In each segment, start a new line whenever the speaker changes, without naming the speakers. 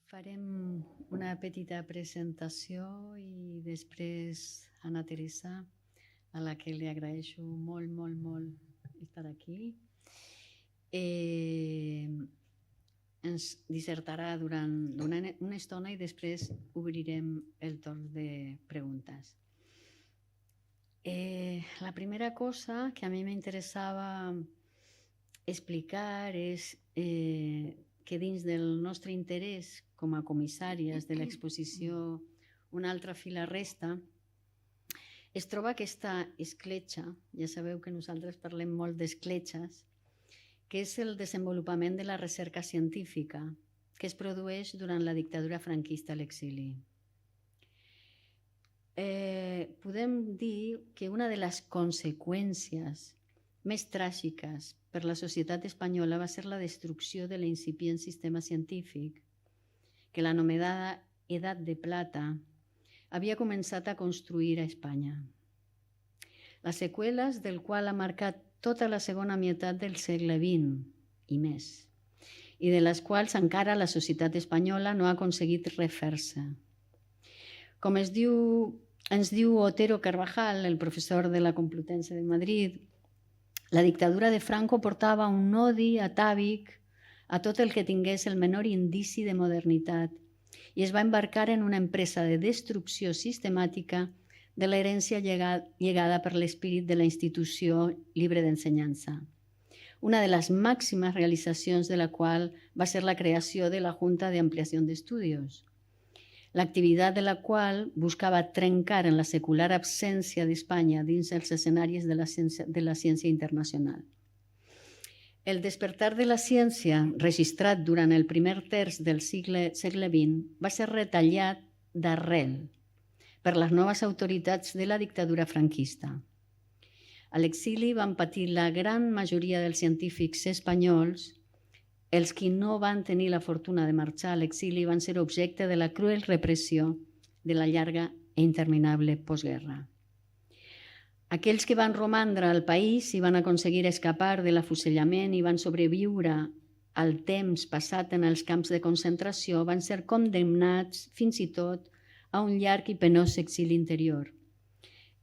Farem una petita presentació i després Anna Teresa, a la que li agraeixo molt, molt, molt estar aquí. Ens dissertarà durant una estona i després obrirem el torn de preguntes. La primera cosa que a mi m'interessava explicar és que dins del nostre interès com a comissàries de l'exposició Una altra fila resta, es troba aquesta escletxa, ja sabeu que nosaltres parlem molt d'escletxes, que és el desenvolupament de la recerca científica que es produeix durant la dictadura franquista a l'exili. Podem dir que una de les conseqüències més tràgiques per la societat espanyola va ser la destrucció de l'incipient sistema científic que l'anomenada Edat de Plata havia començat a construir a Espanya. Les seqüeles del qual ha marcat tota la segona meitat del segle XX i més, i de les quals encara la societat espanyola no ha aconseguit refer-se. Com ens diu Otero Carvajal, el professor de la Complutense de Madrid, la dictadura de Franco portava un odi atàvic a tot el que tingués el menor indici de modernitat i es va embarcar en una empresa de destrucció sistemàtica de l'herència llegada per l'esperit de la institució lliure d'ensenyança, una de les màximes realitzacions de la qual va ser la creació de la Junta de Ampliación de Estudios, l'activitat de la qual buscava trencar en la secular absència d'Espanya dins els escenaris de la ciència internacional. El despertar de la ciència, registrat durant el primer terç del segle XX, va ser retallat d'arrel per les noves autoritats de la dictadura franquista. A l'exili van patir la gran majoria dels científics espanyols. Els qui no van tenir la fortuna de marxar a l'exili van ser objecte de la cruel repressió de la llarga i interminable postguerra. Aquells que van romandre al país i van aconseguir escapar de l'afusellament i van sobreviure al temps passat en els camps de concentració van ser condemnats fins i tot a un llarg i penós exili interior.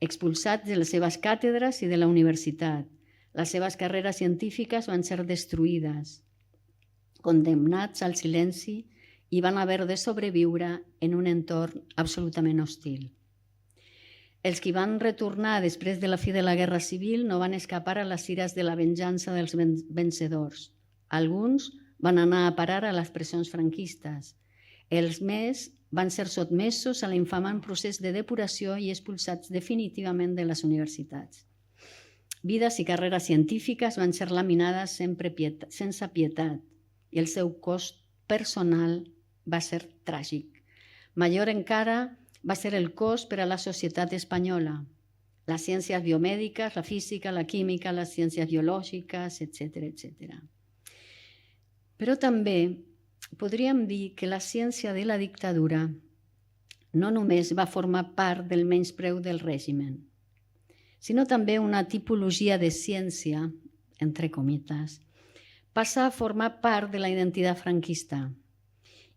Expulsats de les seves càtedres i de la universitat, les seves carreres científiques van ser destruïdes, condemnats al silenci i van haver de sobreviure en un entorn absolutament hostil. Els que van retornar després de la fi de la Guerra Civil no van escapar a les ires de la venjança dels vencedors. Alguns van anar a parar a les presons franquistes. Els més van ser sotmesos a l'infamant procés de depuració i expulsats definitivament de les universitats. Vides i carreres científiques van ser laminades sense pietat i el seu cost personal va ser tràgic. Major encara va ser el cost per a la societat espanyola, les ciències biomèdiques, la física, la química, les ciències biològiques, etc. Però també podríem dir que la ciència de la dictadura no només va formar part del menyspreu del règim, sinó també una tipologia de ciència, entre comites, passa a formar part de la identitat franquista.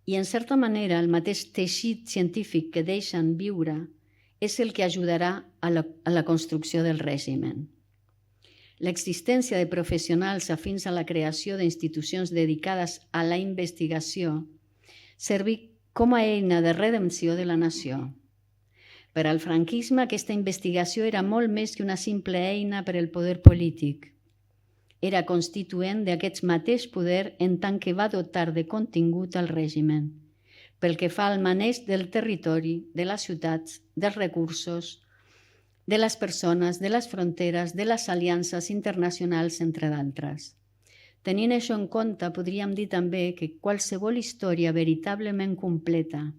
I, en certa manera, el mateix teixit científic que deixen viure és el que ajudarà a la construcció del règim. L'existència de professionals afins a la creació d'institucions dedicades a la investigació serví com a eina de redempció de la nació. Per al franquisme, aquesta investigació era molt més que una simple eina per al poder polític. Era constituent d'aquest mateix poder en tant que va dotar de contingut al règim, pel que fa al maneig del territori, de les ciutats, dels recursos, de les persones, de les fronteres, de les aliances internacionals, entre d'altres. Tenint això en compte, podríem dir també que qualsevol història veritablement completa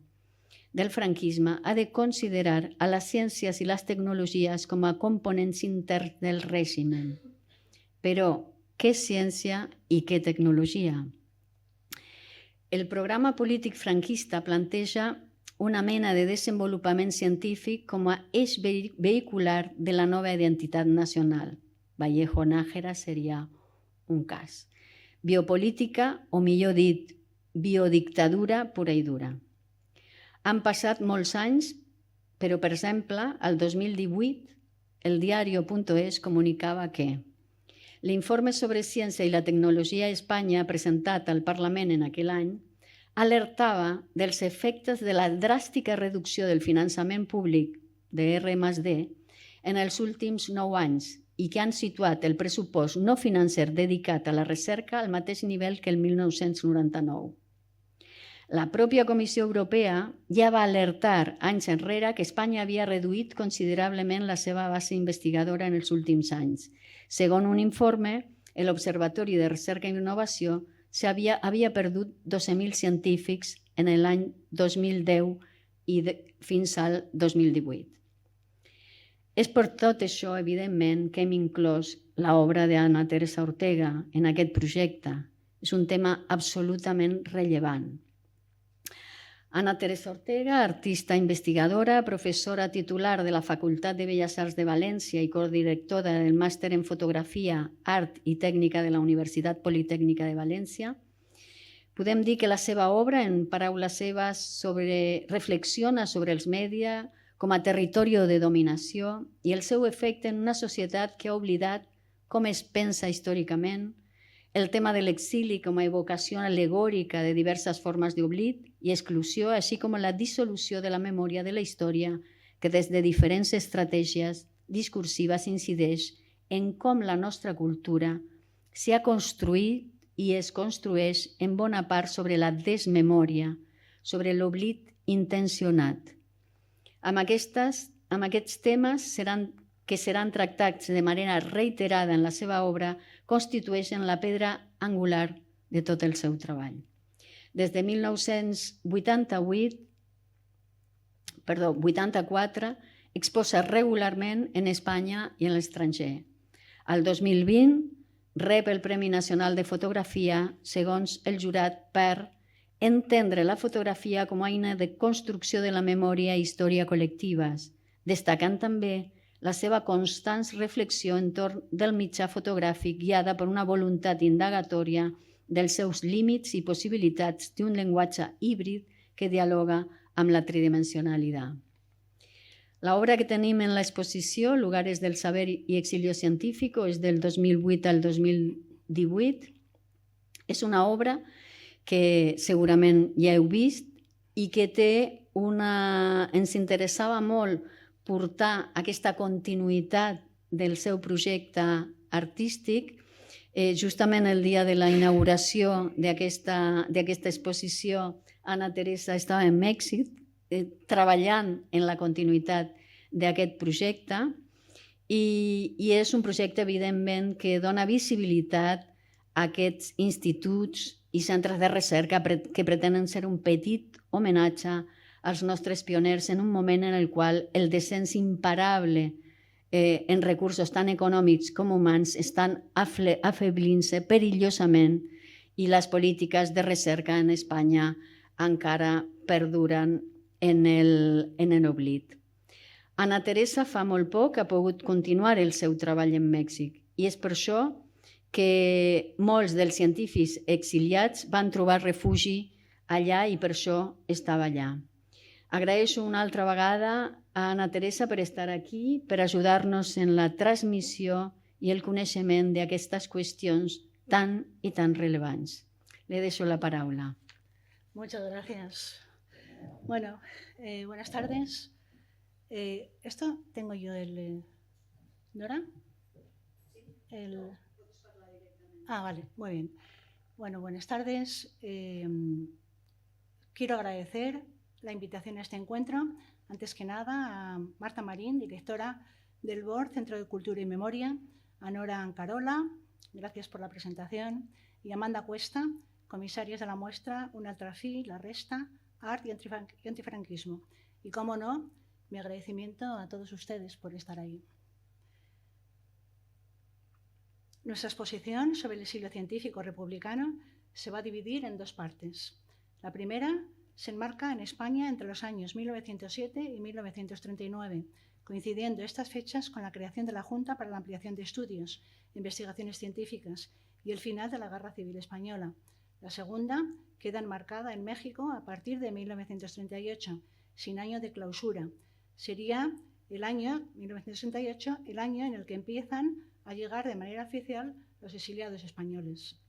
del franquisme ha de considerar a les ciències i les tecnologies com a components interns del règim. Però què ciència i què tecnologia? El programa polític franquista planteja una mena de desenvolupament científic com a eix vehicular de la nova identitat nacional. Vallejo Nájera seria un cas. Biopolítica, o millor dit, biodictadura pura i dura. Han passat molts anys, però, per exemple, el 2018, el diario.es comunicava que l'informe sobre ciència i la tecnologia a Espanya presentat al Parlament en aquell any alertava dels efectes de la dràstica reducció del finançament públic de R+D en els últims 9 anys i que han situat el pressupost no financer dedicat a la recerca al mateix nivell que el 1999. La pròpia Comissió Europea ja va alertar anys enrere que Espanya havia reduït considerablement la seva base investigadora en els últims anys. Segons un informe, l'Observatori de Recerca i Innovació havia perdut 12.000 científics en l'any 2010 i fins al 2018. És per tot això, evidentment, que hem inclòs l'obra d'Anna Teresa Ortega en aquest projecte. És un tema absolutament rellevant. Anna Teresa Ortega, artista investigadora, professora titular de la Facultat de Belles Arts de València i codirectora del Màster en Fotografia, Art i Tècnica de la Universitat Politècnica de València. Podem dir que la seva obra, en paraules seves, reflexiona sobre els mèdia com a territori de dominació i el seu efecte en una societat que ha oblidat com es pensa històricament, el tema de l'exili com a evocació al·legòrica de diverses formes d'oblit i exclusió, així com la dissolució de la memòria de la història que des de diferents estratègies discursives incideix en com la nostra cultura s'ha construït i es construeix en bona part sobre la desmemòria, sobre l'oblit intencionat. Amb aquests temes que seran tractats de manera reiterada en la seva obra constitueixen la pedra angular de tot el seu treball. Des de 1984 exposa regularment en Espanya i en l'estranger. Al 2020 rep el Premi Nacional de Fotografia, segons el jurat, per entendre la fotografia com a eina de construcció de la memòria i història col·lectives, destacant també la seva constant reflexió entorn del mitjà fotogràfic guiada per una voluntat indagatòria dels seus límits i possibilitats d'un llenguatge híbrid que dialoga amb la tridimensionalitat. L'obra que tenim en l'exposició, Lugares del Saber y Exilio Científico, és del 2008 al 2018. És una obra que segurament ja heu vist i que ens interessava molt portar aquesta continuïtat del seu projecte artístic. Justament el dia de la inauguració d'aquesta exposició, Anna Teresa estava en Mèxic treballant en la continuïtat d'aquest projecte i és un projecte, evidentment, que dona visibilitat a aquests instituts i centres de recerca que pretenen ser un petit homenatge als nostres pioners en un moment en el qual el descens imparable en recursos tant econòmics com humans estan afeblint-se perillosament i les polítiques de recerca en Espanya encara perduren en l'oblit. Anna Teresa fa molt poc ha pogut continuar el seu treball en Mèxic i és per això que molts dels científics exiliats van trobar refugi allà i per això estava allà. Agraeixo una altra vegada a Anna Teresa per estar aquí, per ajudar-nos en la transmissió i el coneixement d'aquestes qüestions tan i tan relevants. Le dejo la paraula.
Muchas gracias. Bueno, buenas tardes. Esto tengo yo el... ¿Nora? Vale, muy bien. Bueno, buenas tardes. Quiero agradecer la invitación a este encuentro, antes que nada, a Marta Marín, directora del BOR, Centro de Cultura y Memoria, a Nora Ancarola, gracias por la presentación, y a Amanda Cuesta, comisarias de la muestra Una altra fi, La Resta, Art y Antifranquismo. Y, cómo no, mi agradecimiento a todos ustedes por estar ahí. Nuestra exposición sobre el exilio científico republicano se va a dividir en dos partes. La primera se enmarca en España entre los años 1907 y 1939, coincidiendo estas fechas con la creación de la Junta para la Ampliación de Estudios e Investigaciones Científicas y el final de la Guerra Civil Española, La segunda queda enmarcada en México a partir de 1938, sin año de clausura. Sería el año 1968, el año en el que empiezan a llegar de manera oficial los exiliados españoles.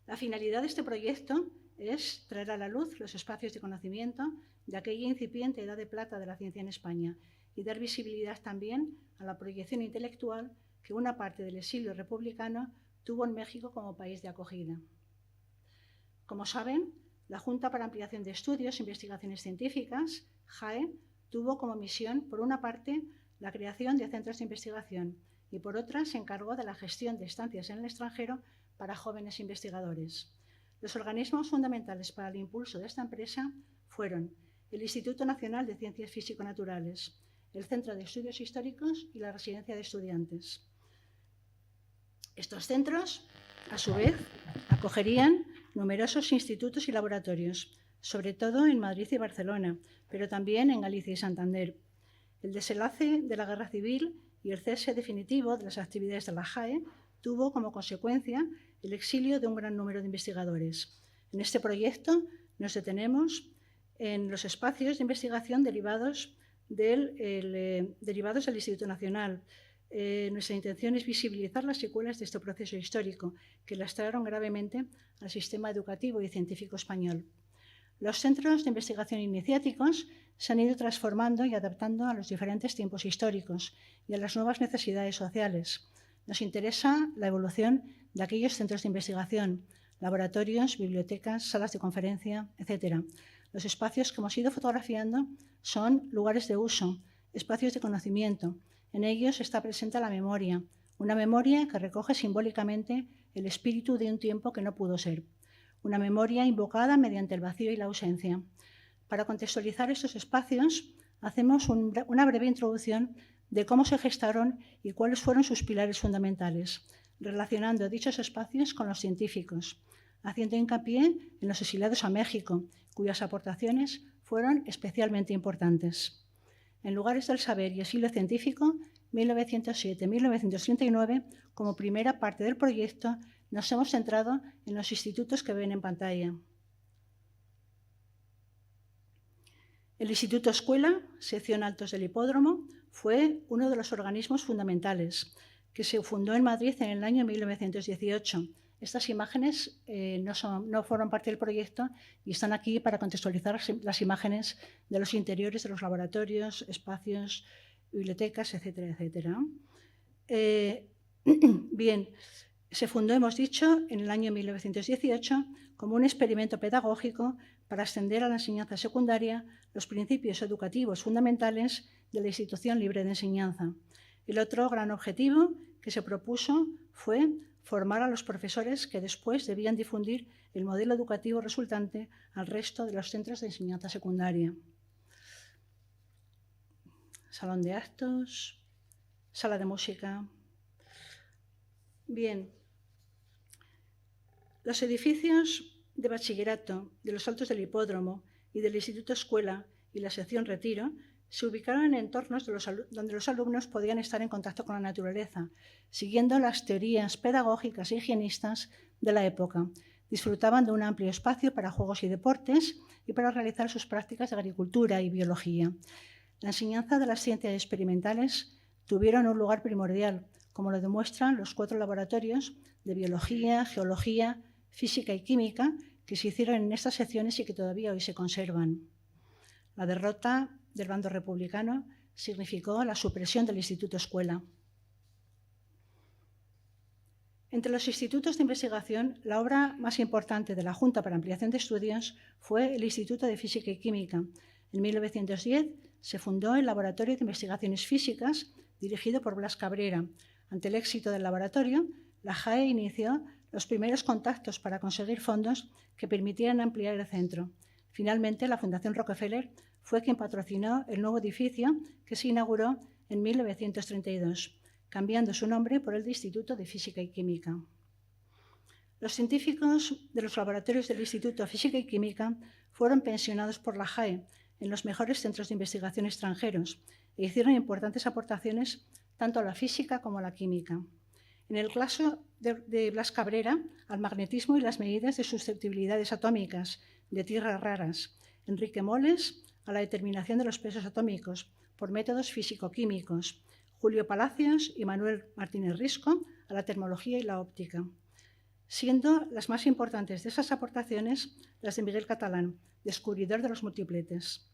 La finalidad de este proyecto es traer a la luz los espacios de conocimiento de aquella incipiente edad de plata de la ciencia en España y dar visibilidad también a la proyección intelectual que una parte del exilio republicano tuvo en México como país de acogida. Como saben, la Junta para Ampliación de Estudios e Investigaciones Científicas, JAE, tuvo como misión, por una parte, la creación de centros de investigación y, por otra, se encargó de la gestión de estancias en el extranjero para jóvenes investigadores. Los organismos fundamentales para el impulso de esta empresa fueron el Instituto Nacional de Ciencias Físico-Naturales, el Centro de Estudios Históricos y la Residencia de Estudiantes. Estos centros, a su vez, acogerían numerosos institutos y laboratorios, sobre todo en Madrid y Barcelona, pero también en Galicia y Santander. El desenlace de la Guerra Civil y el cese definitivo de las actividades de la JAE tuvo como consecuencia el exilio de un gran número de investigadores. En este proyecto nos detenemos en los espacios de investigación derivados del Instituto Nacional. Nuestra intención es visibilizar las secuelas de este proceso histórico que lastraron gravemente al sistema educativo y científico español. Los centros de investigación iniciáticos se han ido transformando y adaptando a los diferentes tiempos históricos y a las nuevas necesidades sociales. Nos interesa la evolución de aquellos centros de investigación, laboratorios, bibliotecas, salas de conferencia, etc. Los espacios que hemos ido fotografiando son lugares de uso, espacios de conocimiento. En ellos está presente la memoria, una memoria que recoge simbólicamente el espíritu de un tiempo que no pudo ser, una memoria invocada mediante el vacío y la ausencia. Para contextualizar estos espacios, hacemos una breve introducción de cómo se gestaron y cuáles fueron sus pilares fundamentales, relacionando dichos espacios con los científicos, haciendo hincapié en los exiliados a México, cuyas aportaciones fueron especialmente importantes. En Lugares del Saber y Exilio Científico, 1907-1939, como primera parte del proyecto, nos hemos centrado en los institutos que ven en pantalla. El Instituto Escuela, sección Altos del Hipódromo, fue uno de los organismos fundamentales, que se fundó en Madrid en el año 1918. Estas imágenes no forman parte del proyecto y están aquí para contextualizar las imágenes de los interiores de los laboratorios, espacios, bibliotecas, etcétera, etcétera. Bien, se fundó, hemos dicho, en el año 1918 como un experimento pedagógico para extender a la enseñanza secundaria los principios educativos fundamentales de la institución libre de enseñanza. El otro gran objetivo que se propuso fue formar a los profesores que después debían difundir el modelo educativo resultante al resto de los centros de enseñanza secundaria. Salón de actos, sala de música. Bien, los edificios de bachillerato de los Altos del Hipódromo y del Instituto Escuela y la sección Retiro se ubicaron en entornos donde los alumnos podían estar en contacto con la naturaleza, siguiendo las teorías pedagógicas e higienistas de la época. Disfrutaban de un amplio espacio para juegos y deportes y para realizar sus prácticas de agricultura y biología. La enseñanza de las ciencias experimentales tuvieron un lugar primordial, como lo demuestran los 4 laboratorios de biología, geología, física y química que se hicieron en estas secciones y que todavía hoy se conservan. La derrota del bando republicano significó la supresión del Instituto Escuela. Entre los institutos de investigación, la obra más importante de la Junta para Ampliación de Estudios fue el Instituto de Física y Química. En 1910 se fundó el Laboratorio de Investigaciones Físicas, dirigido por Blas Cabrera. Ante el éxito del laboratorio, la JAE inició los primeros contactos para conseguir fondos que permitieran ampliar el centro. Finalmente, la Fundación Rockefeller fue quien patrocinó el nuevo edificio que se inauguró en 1932, cambiando su nombre por el de Instituto de Física y Química. Los científicos de los laboratorios del Instituto de Física y Química fueron pensionados por la JAE en los mejores centros de investigación extranjeros e hicieron importantes aportaciones tanto a la física como a la química. En el caso de Blas Cabrera, al magnetismo y las medidas de susceptibilidades atómicas de tierras raras. Enrique Moles, a la determinación de los pesos atómicos por métodos físico-químicos. Julio Palacios y Manuel Martínez Risco, a la termología y la óptica. Siendo las más importantes de esas aportaciones las de Miguel Catalán, descubridor de los multipletes.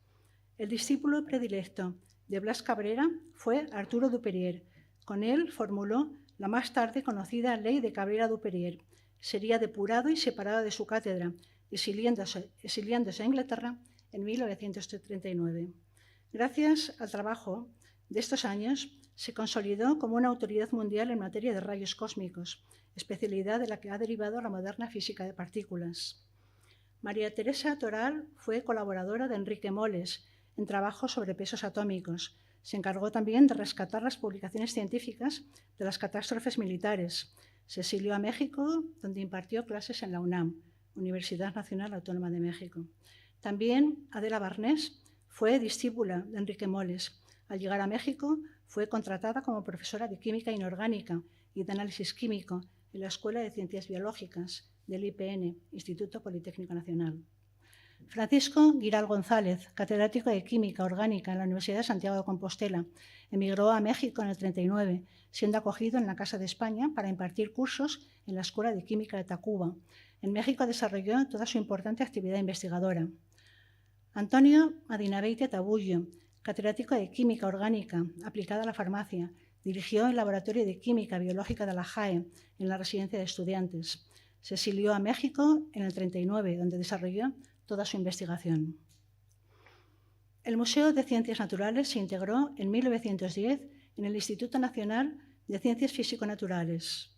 El discípulo predilecto de Blas Cabrera fue Arturo Dupérier. Con él formuló la más tarde conocida ley de Cabrera-Dupérier. Sería depurado y separado de su cátedra, exiliándose a Inglaterra en 1939. Gracias al trabajo de estos años, se consolidó como una autoridad mundial en materia de rayos cósmicos, especialidad de la que ha derivado la moderna física de partículas. María Teresa Toral fue colaboradora de Enrique Moles en trabajos sobre pesos atómicos. Se encargó también de rescatar las publicaciones científicas de las catástrofes militares. Se exilió a México, donde impartió clases en la UNAM, Universidad Nacional Autónoma de México. También Adela Barnés fue discípula de Enrique Moles. Al llegar a México, fue contratada como profesora de Química Inorgánica y de Análisis Químico en la Escuela de Ciencias Biológicas del IPN, Instituto Politécnico Nacional. Francisco Guiral González, catedrático de Química Orgánica en la Universidad de Santiago de Compostela, emigró a México en el 39, siendo acogido en la Casa de España para impartir cursos en la Escuela de Química de Tacuba. En México desarrolló toda su importante actividad investigadora. Antonio Adinabeite Tabullo, catedrático de Química Orgánica aplicada a la farmacia, dirigió el Laboratorio de Química Biológica de la JAE en la Residencia de Estudiantes. Se exilió a México en el 39, donde desarrolló toda su investigación. El Museo de Ciencias Naturales se integró en 1910 en el Instituto Nacional de Ciencias Físico-Naturales.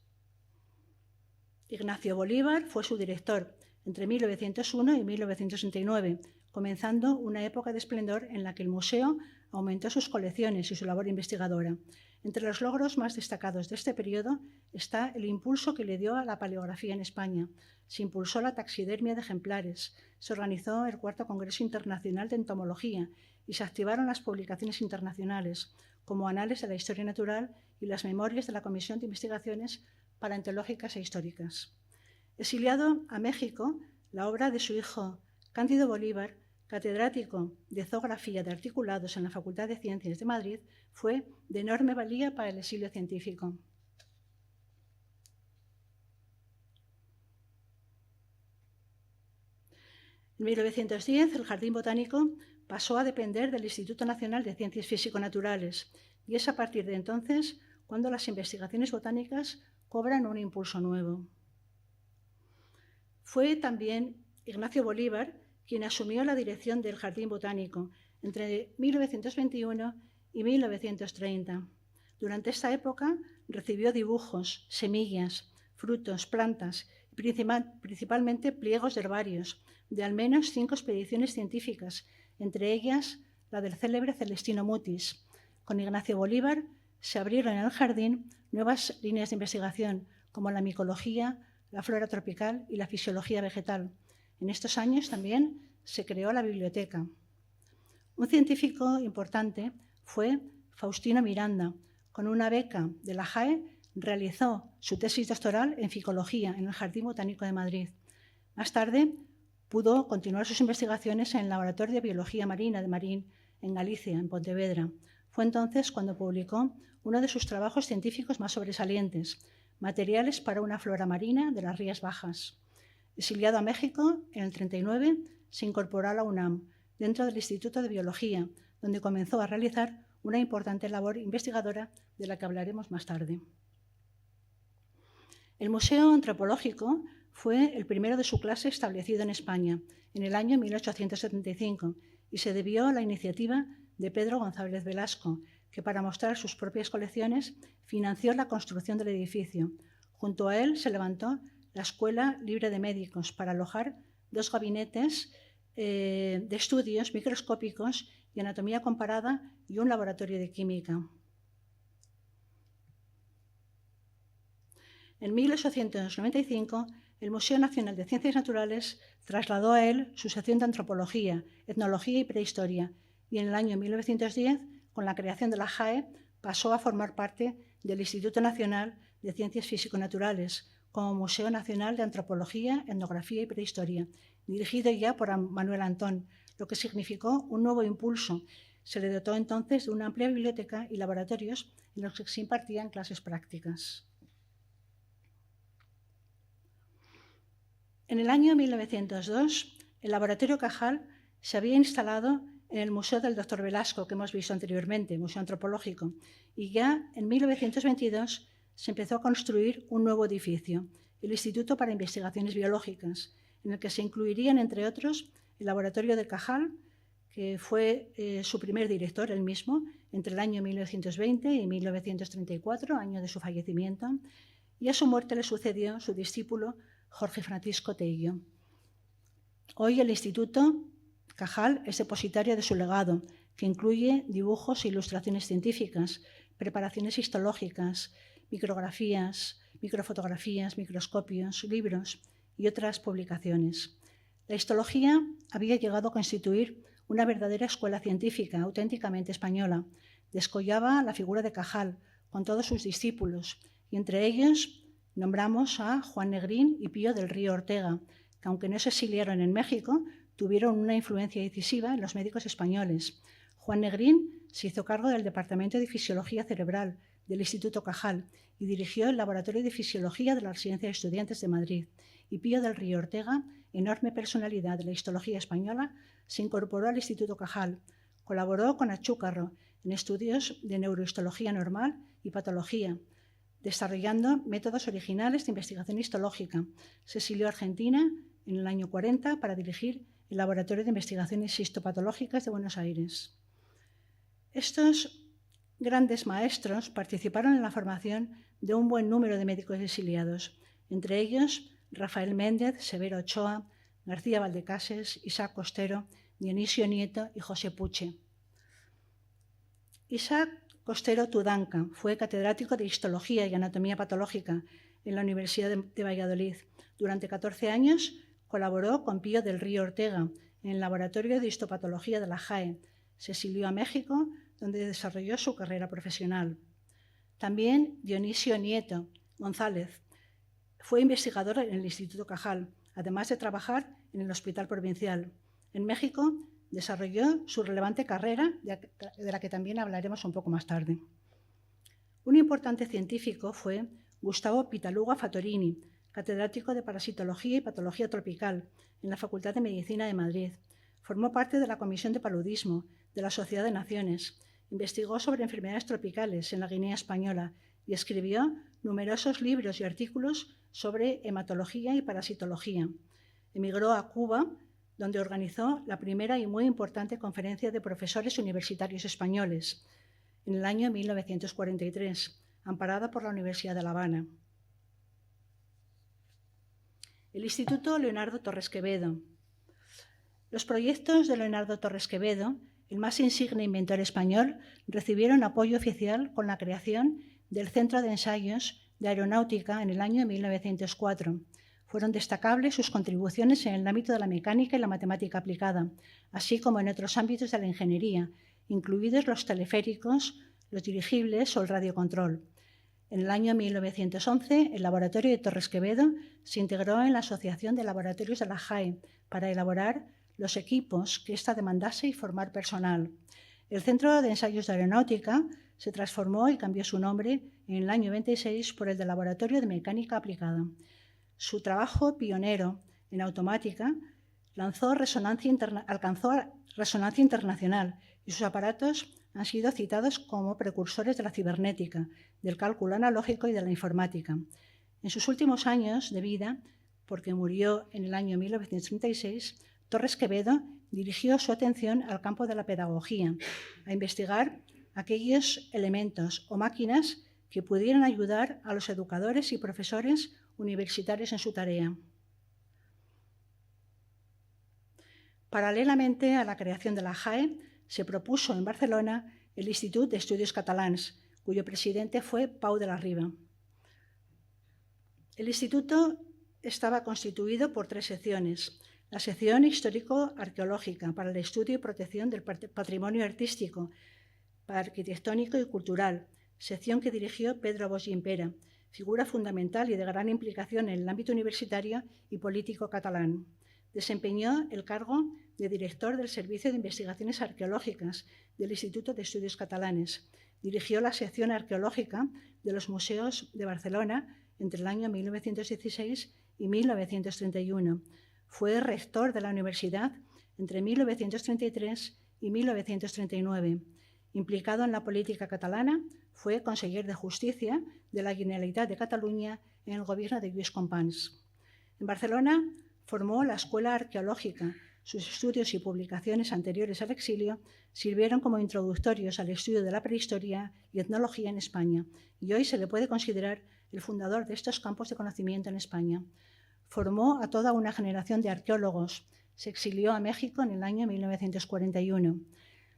Ignacio Bolívar fue su director entre 1901 y 1969, comenzando una época de esplendor en la que el museo aumentó sus colecciones y su labor investigadora. Entre los logros más destacados de este periodo está el impulso que le dio a la paleografía en España. Se impulsó la taxidermia de ejemplares, se organizó el IV Congreso Internacional de Entomología y se activaron las publicaciones internacionales, como Anales de la Historia Natural y las Memorias de la Comisión de Investigaciones Paleontológicas e Históricas. Exiliado a México, la obra de su hijo Cándido Bolívar, catedrático de Zoografía de Articulados en la Facultad de Ciencias de Madrid, fue de enorme valía para el exilio científico. En 1910, el Jardín Botánico pasó a depender del Instituto Nacional de Ciencias Físico-Naturales y es a partir de entonces cuando las investigaciones botánicas cobran un impulso nuevo. Fue también Ignacio Bolívar quien asumió la dirección del Jardín Botánico entre 1921 y 1930. Durante esta época recibió dibujos, semillas, frutos, plantas y principalmente pliegos de herbarios de al menos 5 expediciones científicas, entre ellas la del célebre Celestino Mutis. Con Ignacio Bolívar se abrieron en el jardín nuevas líneas de investigación como la micología, la flora tropical y la fisiología vegetal. En estos años también se creó la biblioteca. Un científico importante fue Faustino Miranda. Con una beca de la JAE realizó su tesis doctoral en ficología en el Jardín Botánico de Madrid. Más tarde pudo continuar sus investigaciones en el Laboratorio de Biología Marina de Marín, en Galicia, en Pontevedra. Fue entonces cuando publicó uno de sus trabajos científicos más sobresalientes, Materiales para una flora marina de las Rías Bajas. Exiliado a México, en el 39 se incorporó a la UNAM, dentro del Instituto de Biología, donde comenzó a realizar una importante labor investigadora de la que hablaremos más tarde. El Museo Antropológico fue el primero de su clase establecido en España, en el año 1875, y se debió a la iniciativa de Pedro González Velasco, que para mostrar sus propias colecciones financió la construcción del edificio. Junto a él se levantó la Escuela Libre de Médicos para alojar 2 gabinetes de estudios microscópicos y anatomía comparada y un laboratorio de química. En 1895, el Museo Nacional de Ciencias Naturales trasladó a él su sección de antropología, etnología y prehistoria, y en el año 1910, con la creación de la JAE, pasó a formar parte del Instituto Nacional de Ciencias Físico-Naturales, como Museo Nacional de Antropología, Etnografía y Prehistoria, dirigido ya por Manuel Antón, lo que significó un nuevo impulso. Se le dotó entonces de una amplia biblioteca y laboratorios en los que se impartían clases prácticas. En el año 1902, el Laboratorio Cajal se había instalado en el Museo del Dr. Velasco, que hemos visto anteriormente, Museo Antropológico, y ya en 1922 se empezó a construir un nuevo edificio, el Instituto para Investigaciones Biológicas, en el que se incluirían, entre otros, el Laboratorio de Cajal, que fue su primer director, él mismo, entre el año 1920 y 1934, año de su fallecimiento, y a su muerte le sucedió su discípulo Jorge Francisco Tello. Hoy el Instituto Cajal es depositario de su legado, que incluye dibujos e ilustraciones científicas, preparaciones histológicas, micrografías, microfotografías, microscopios, libros y otras publicaciones. La histología había llegado a constituir una verdadera escuela científica, auténticamente española. Descollaba la figura de Cajal con todos sus discípulos, y entre ellos nombramos a Juan Negrín y Pío del Río Ortega, que aunque no se exiliaron en México, tuvieron una influencia decisiva en los médicos españoles. Juan Negrín se hizo cargo del Departamento de Fisiología Cerebral del Instituto Cajal y dirigió el Laboratorio de Fisiología de la Residencia de Estudiantes de Madrid. Y Pío del Río Ortega, enorme personalidad de la histología española, se incorporó al Instituto Cajal. Colaboró con Achúcarro en estudios de neurohistología normal y patología, desarrollando métodos originales de investigación histológica. Se exilió a Argentina en el año 40 para dirigir el Laboratorio de Investigaciones Histopatológicas de Buenos Aires. Estos grandes maestros participaron en la formación de un buen número de médicos exiliados, entre ellos Rafael Méndez, Severo Ochoa, García Valdecases, Isaac Costero, Dionisio Nieto y José Puche. Isaac Costero Tudanca fue catedrático de Histología y Anatomía Patológica en la Universidad de Valladolid. Durante 14 años colaboró con Pío del Río Ortega en el Laboratorio de Histopatología de la JAE. Se exilió a México, donde desarrolló su carrera profesional. También Dionisio Nieto González fue investigador en el Instituto Cajal, además de trabajar en el Hospital Provincial. En México desarrolló su relevante carrera, de la que también hablaremos un poco más tarde. Un importante científico fue Gustavo Pitaluga Fattorini, catedrático de Parasitología y Patología Tropical en la Facultad de Medicina de Madrid. Formó parte de la Comisión de Paludismo de la Sociedad de Naciones. Investigó sobre enfermedades tropicales en la Guinea Española y escribió numerosos libros y artículos sobre hematología y parasitología. Emigró a Cuba, donde organizó la primera y muy importante conferencia de profesores universitarios españoles en el año 1943, amparada por la Universidad de La Habana. El Instituto Leonardo Torres Quevedo. Los proyectos de Leonardo Torres Quevedo, el más insigne inventor español, recibieron apoyo oficial con la creación del Centro de Ensayos de Aeronáutica en el año 1904. Fueron destacables sus contribuciones en el ámbito de la mecánica y la matemática aplicada, así como en otros ámbitos de la ingeniería, incluidos los teleféricos, los dirigibles o el radiocontrol. En el año 1911, el laboratorio de Torres Quevedo se integró en la Asociación de Laboratorios de la JAE para elaborar los equipos que ésta demandase y formar personal. El Centro de Ensayos de Aeronáutica se transformó y cambió su nombre en el año 26 por el de Laboratorio de Mecánica Aplicada. Su trabajo pionero en automática alcanzó resonancia internacional y sus aparatos han sido citados como precursores de la cibernética, del cálculo analógico y de la informática. En sus últimos años de vida, porque murió en el año 1936, Torres Quevedo dirigió su atención al campo de la pedagogía, a investigar aquellos elementos o máquinas que pudieran ayudar a los educadores y profesores universitarios en su tarea. Paralelamente a la creación de la JAE, se propuso en Barcelona el Institut d'Estudis Catalans, cuyo presidente fue Pau de la Riba. El instituto estaba constituido por 3 secciones. La sección histórico-arqueológica para el estudio y protección del patrimonio artístico, arquitectónico y cultural, sección que dirigió Pedro Bosch Gimpera. figura fundamental y de gran implicación en el ámbito universitario y político catalán. Desempeñó el cargo de director del Servicio de Investigaciones Arqueológicas del Instituto de Estudios Catalanes. Dirigió la sección arqueológica de los museos de Barcelona entre el año 1916 y 1931. Fue rector de la universidad entre 1933 y 1939. Implicado en la política catalana, fue conseller de Justicia de la Generalitat de Cataluña en el gobierno de Lluís Companys. En Barcelona formó la Escuela Arqueológica. Sus estudios y publicaciones anteriores al exilio sirvieron como introductorios al estudio de la prehistoria y etnología en España, y hoy se le puede considerar el fundador de estos campos de conocimiento en España. Formó a toda una generación de arqueólogos. Se exilió a México en el año 1941.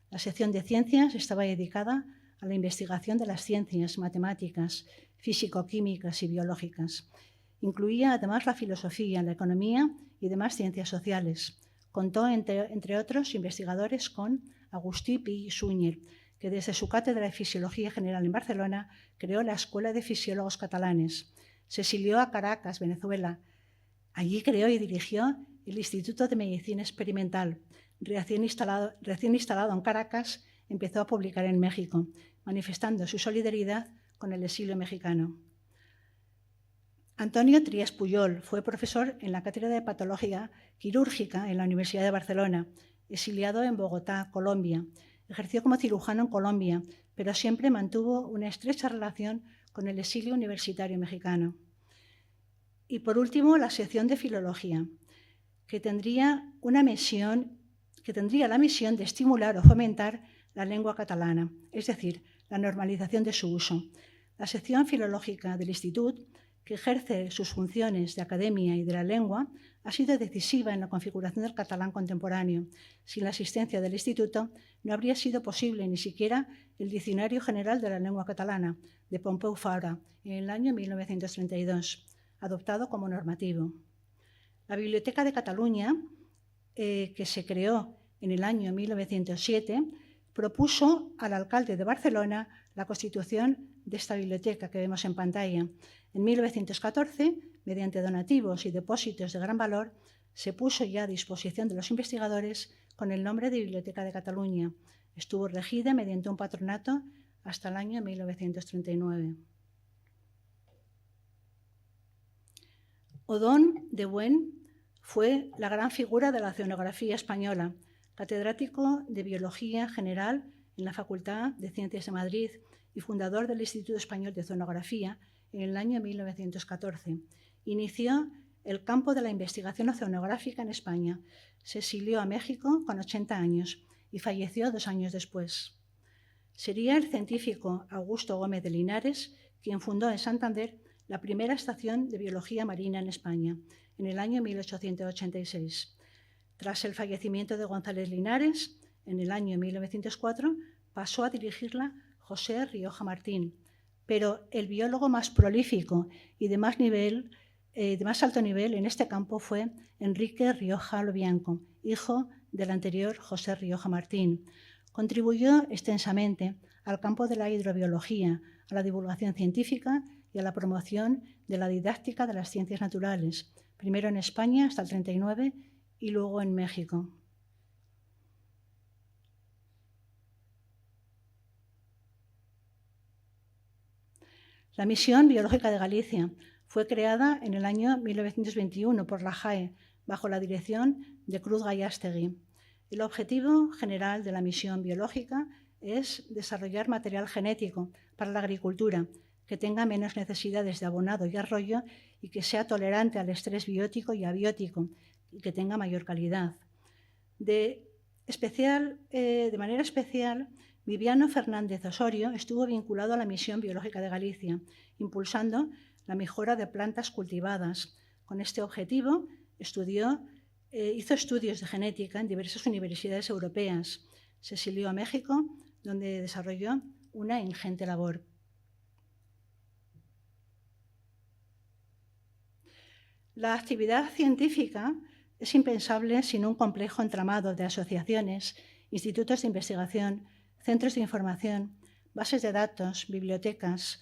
La sección de ciencias estaba dedicada a la investigación de las ciencias matemáticas, físico-químicas y biológicas. Incluía además la filosofía, la economía y demás ciencias sociales. Contó, entre otros investigadores, con Agustí Pi i Sunyer, que desde su cátedra de Fisiología General en Barcelona creó la Escuela de Fisiólogos Catalanes. Se exilió a Caracas, Venezuela. Allí creó y dirigió el Instituto de Medicina Experimental. Recién instalado en Caracas, empezó a publicar en México, manifestando su solidaridad con el exilio mexicano. Antonio Trias Pujol fue profesor en la Cátedra de Patología Quirúrgica en la Universidad de Barcelona, exiliado en Bogotá, Colombia. Ejerció como cirujano en Colombia, pero siempre mantuvo una estrecha relación con el exilio universitario mexicano. Y por último, la sección de Filología, que tendría la misión de estimular o fomentar la lengua catalana, es decir, la normalización de su uso. La sección filológica del Instituto, que ejerce sus funciones de academia y de la lengua, ha sido decisiva en la configuración del catalán contemporáneo. Sin la asistencia del Instituto, no habría sido posible ni siquiera el Diccionario General de la Lengua Catalana, de Pompeu Fabra, en el año 1932, adoptado como normativo. La Biblioteca de Cataluña, que se creó en el año 1907, propuso al alcalde de Barcelona la constitución de esta biblioteca que vemos en pantalla. En 1914, mediante donativos y depósitos de gran valor, se puso ya a disposición de los investigadores con el nombre de Biblioteca de Cataluña. Estuvo regida mediante un patronato hasta el año 1939. Odón de Buen fue la gran figura de la oceanografía española, catedrático de Biología General en la Facultad de Ciencias de Madrid y fundador del Instituto Español de Oceanografía en el año 1914. Inició el campo de la investigación oceanográfica en España. Se exilió a México con 80 años y falleció 2 años después. Sería el científico Augusto Gómez de Linares quien fundó en Santander la primera estación de biología marina en España, en el año 1886. Tras el fallecimiento de González Linares, en el año 1904, pasó a dirigirla José Rioja Martín, pero el biólogo más prolífico y de más alto nivel en este campo fue Enrique Rioja Lobianco, hijo del anterior José Rioja Martín. Contribuyó extensamente al campo de la hidrobiología, a la divulgación científica y a la promoción de la didáctica de las ciencias naturales, primero en España hasta el 39 y luego en México. La Misión Biológica de Galicia fue creada en el año 1921 por la JAE, bajo la dirección de Cruz Gallástegui. El objetivo general de la misión biológica es desarrollar material genético para la agricultura, que tenga menos necesidades de abonado y arroyo y que sea tolerante al estrés biótico y abiótico y que tenga mayor calidad. De manera especial, Viviano Fernández Osorio estuvo vinculado a la Misión Biológica de Galicia, impulsando la mejora de plantas cultivadas. Con este objetivo, hizo estudios de genética en diversas universidades europeas. Se exilió a México, donde desarrolló una ingente labor. La actividad científica es impensable sin un complejo entramado de asociaciones, institutos de investigación, centros de información, bases de datos, bibliotecas,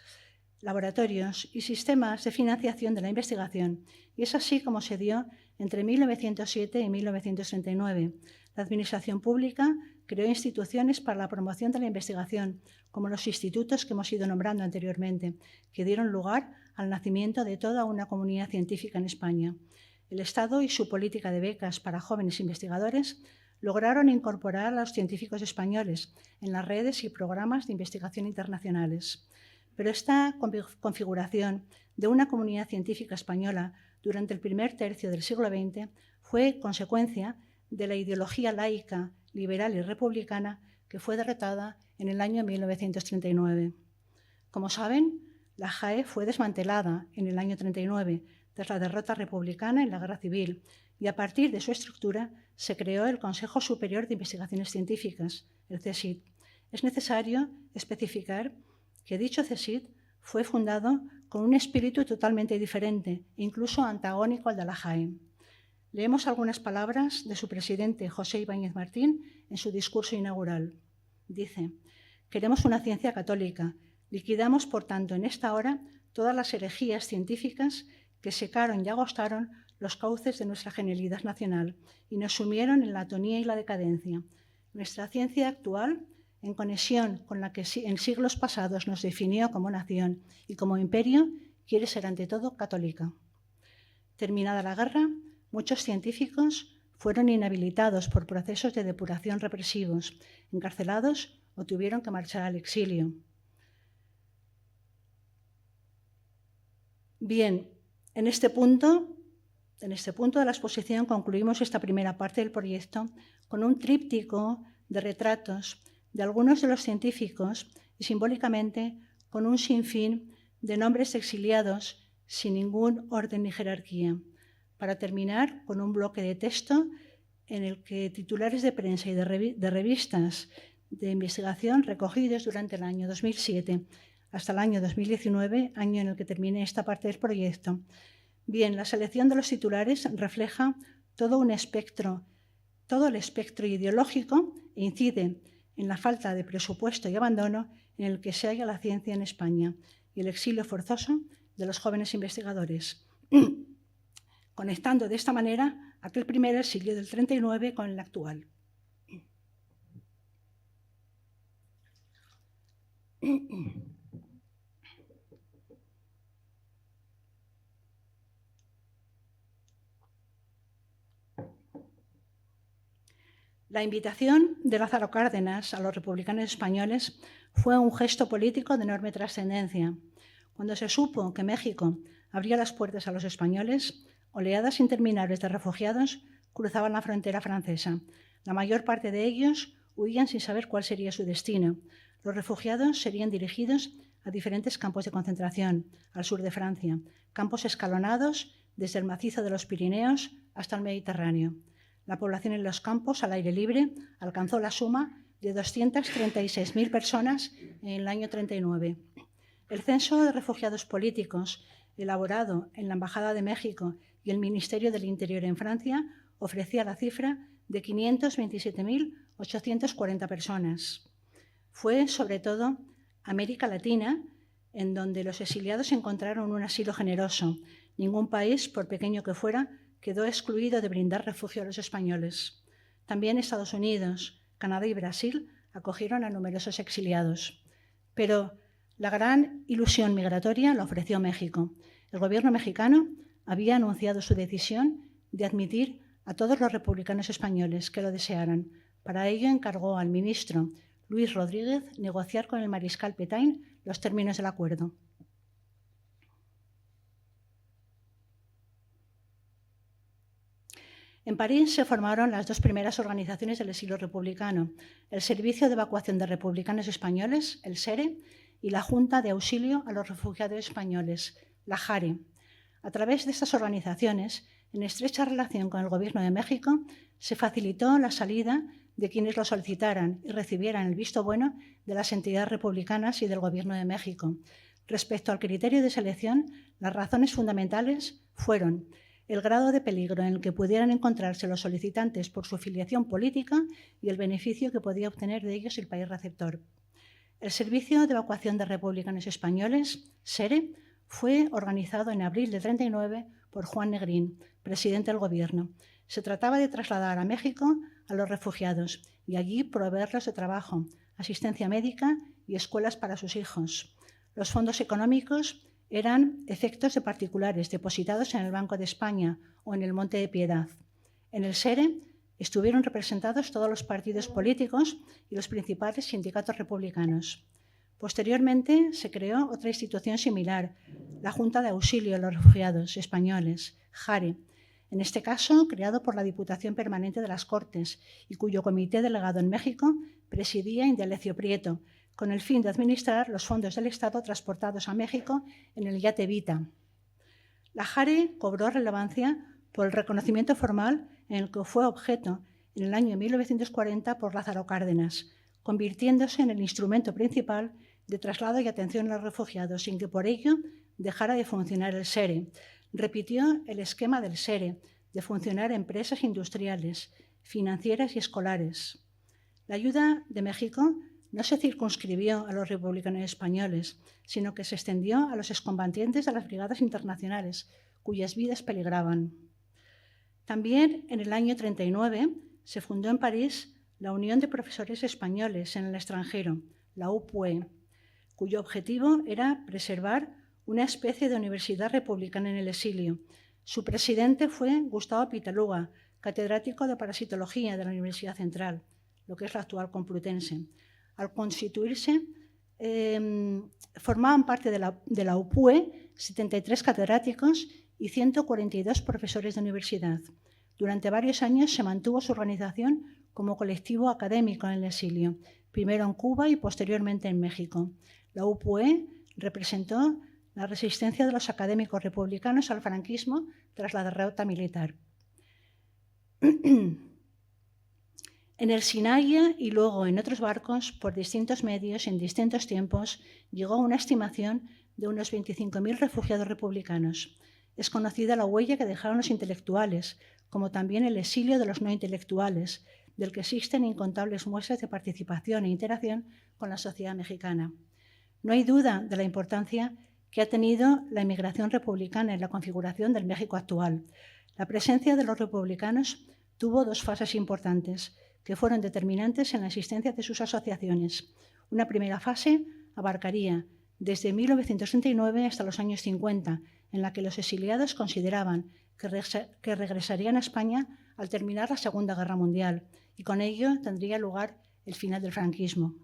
laboratorios y sistemas de financiación de la investigación, y es así como se dio entre 1907 y 1939. La Administración Pública creó instituciones para la promoción de la investigación, como los institutos que hemos ido nombrando anteriormente, que dieron lugar al nacimiento de toda una comunidad científica en España. El Estado y su política de becas para jóvenes investigadores lograron incorporar a los científicos españoles en las redes y programas de investigación internacionales. Pero esta configuración de una comunidad científica española durante el primer tercio del siglo XX fue consecuencia de la ideología laica, liberal y republicana que fue derrotada en el año 1939. Como saben, la JAE fue desmantelada en el año 39 tras la derrota republicana en la Guerra Civil, y a partir de su estructura se creó el Consejo Superior de Investigaciones Científicas, el CSIC. Es necesario especificar que dicho CSIC fue fundado con un espíritu totalmente diferente e incluso antagónico al de la JAE. Leemos algunas palabras de su presidente, José Ibáñez Martín, en su discurso inaugural. Dice: «Queremos una ciencia católica. Liquidamos, por tanto, en esta hora todas las herejías científicas que secaron y agostaron los cauces de nuestra genialidad nacional y nos sumieron en la atonía y la decadencia. Nuestra ciencia actual, en conexión con la que en siglos pasados nos definió como nación y como imperio, quiere ser ante todo católica». Terminada la guerra, muchos científicos fueron inhabilitados por procesos de depuración represivos, encarcelados o tuvieron que marchar al exilio. Bien, en este punto de la exposición concluimos esta primera parte del proyecto con un tríptico de retratos de algunos de los científicos y simbólicamente con un sinfín de nombres exiliados sin ningún orden ni jerarquía, para terminar con un bloque de texto en el que titulares de prensa y de revistas de investigación recogidos durante el año 2007 hasta el año 2019, año en el que terminé esta parte del proyecto. Bien, la selección de los titulares refleja todo el espectro ideológico e incide en la falta de presupuesto y abandono en el que se halla la ciencia en España y el exilio forzoso de los jóvenes investigadores, conectando de esta manera aquel primer exilio del 39 con el actual. La invitación de Lázaro Cárdenas a los republicanos españoles fue un gesto político de enorme trascendencia. Cuando se supo que México abría las puertas a los españoles, oleadas interminables de refugiados cruzaban la frontera francesa. La mayor parte de ellos huían sin saber cuál sería su destino. Los refugiados serían dirigidos a diferentes campos de concentración al sur de Francia, campos escalonados desde el macizo de los Pirineos hasta el Mediterráneo. La población en los campos al aire libre alcanzó la suma de 236.000 personas en el año 39. El censo de refugiados políticos, elaborado en la Embajada de México y el Ministerio del Interior en Francia, ofrecía la cifra de 527.840 personas. Fue, sobre todo, América Latina, en donde los exiliados encontraron un asilo generoso. Ningún país, por pequeño que fuera, quedó excluido de brindar refugio a los españoles. También Estados Unidos, Canadá y Brasil acogieron a numerosos exiliados. Pero la gran ilusión migratoria la ofreció México. El gobierno mexicano había anunciado su decisión de admitir a todos los republicanos españoles que lo desearan. Para ello encargó al ministro Luis Rodríguez negociar con el mariscal Pétain los términos del acuerdo. En París se formaron las dos primeras organizaciones del exilio republicano, el Servicio de Evacuación de Republicanos Españoles, el SERE, y la Junta de Auxilio a los Refugiados Españoles, la JARE. A través de estas organizaciones, en estrecha relación con el Gobierno de México, se facilitó la salida de quienes lo solicitaran y recibieran el visto bueno de las entidades republicanas y del Gobierno de México. Respecto al criterio de selección, las razones fundamentales fueron el grado de peligro en el que pudieran encontrarse los solicitantes por su afiliación política y el beneficio que podía obtener de ellos el país receptor. El Servicio de Evacuación de Republicanos Españoles, SERE, fue organizado en abril de 1939 por Juan Negrín, presidente del Gobierno. Se trataba de trasladar a México a los refugiados y allí proveerlos de trabajo, asistencia médica y escuelas para sus hijos. Los fondos económicos eran efectos de particulares depositados en el Banco de España o en el Monte de Piedad. En el SERE estuvieron representados todos los partidos políticos y los principales sindicatos republicanos. Posteriormente se creó otra institución similar, la Junta de Auxilio a los Refugiados Españoles, JARE, en este caso creado por la Diputación Permanente de las Cortes y cuyo comité delegado en México presidía Indalecio Prieto, con el fin de administrar los fondos del Estado transportados a México en el yate Vita. La JARE cobró relevancia por el reconocimiento formal en el que fue objeto en el año 1940 por Lázaro Cárdenas, convirtiéndose en el instrumento principal de traslado y atención a los refugiados, sin que por ello dejara de funcionar el SERE. Repitió el esquema del SERE, de funcionar empresas industriales, financieras y escolares. La ayuda de México no se circunscribió a los republicanos españoles, sino que se extendió a los excombatientes de las brigadas internacionales, cuyas vidas peligraban. También en el año 1939 se fundó en París la Unión de Profesores Españoles en el extranjero, la UPUE, cuyo objetivo era preservar una especie de universidad republicana en el exilio. Su presidente fue Gustavo Pitaluga, catedrático de parasitología de la Universidad Central, lo que es la actual Complutense. Al constituirse, formaban parte de la UPUE 73 catedráticos y 142 profesores de universidad. Durante varios años se mantuvo su organización como colectivo académico en el exilio, primero en Cuba y posteriormente en México. La UPUE representó la resistencia de los académicos republicanos al franquismo tras la derrota militar. En el Sinaya y luego en otros barcos, por distintos medios, en distintos tiempos, llegó una estimación de unos 25.000 refugiados republicanos. Es conocida la huella que dejaron los intelectuales, como también el exilio de los no intelectuales, del que existen incontables muestras de participación e interacción con la sociedad mexicana. No hay duda de la importancia que ha tenido la inmigración republicana en la configuración del México actual. La presencia de los republicanos tuvo dos fases importantes, que fueron determinantes en la existencia de sus asociaciones. Una primera fase abarcaría desde 1939 hasta los años 50, en la que los exiliados consideraban que regresarían a España al terminar la Segunda Guerra Mundial, y con ello tendría lugar el final del franquismo.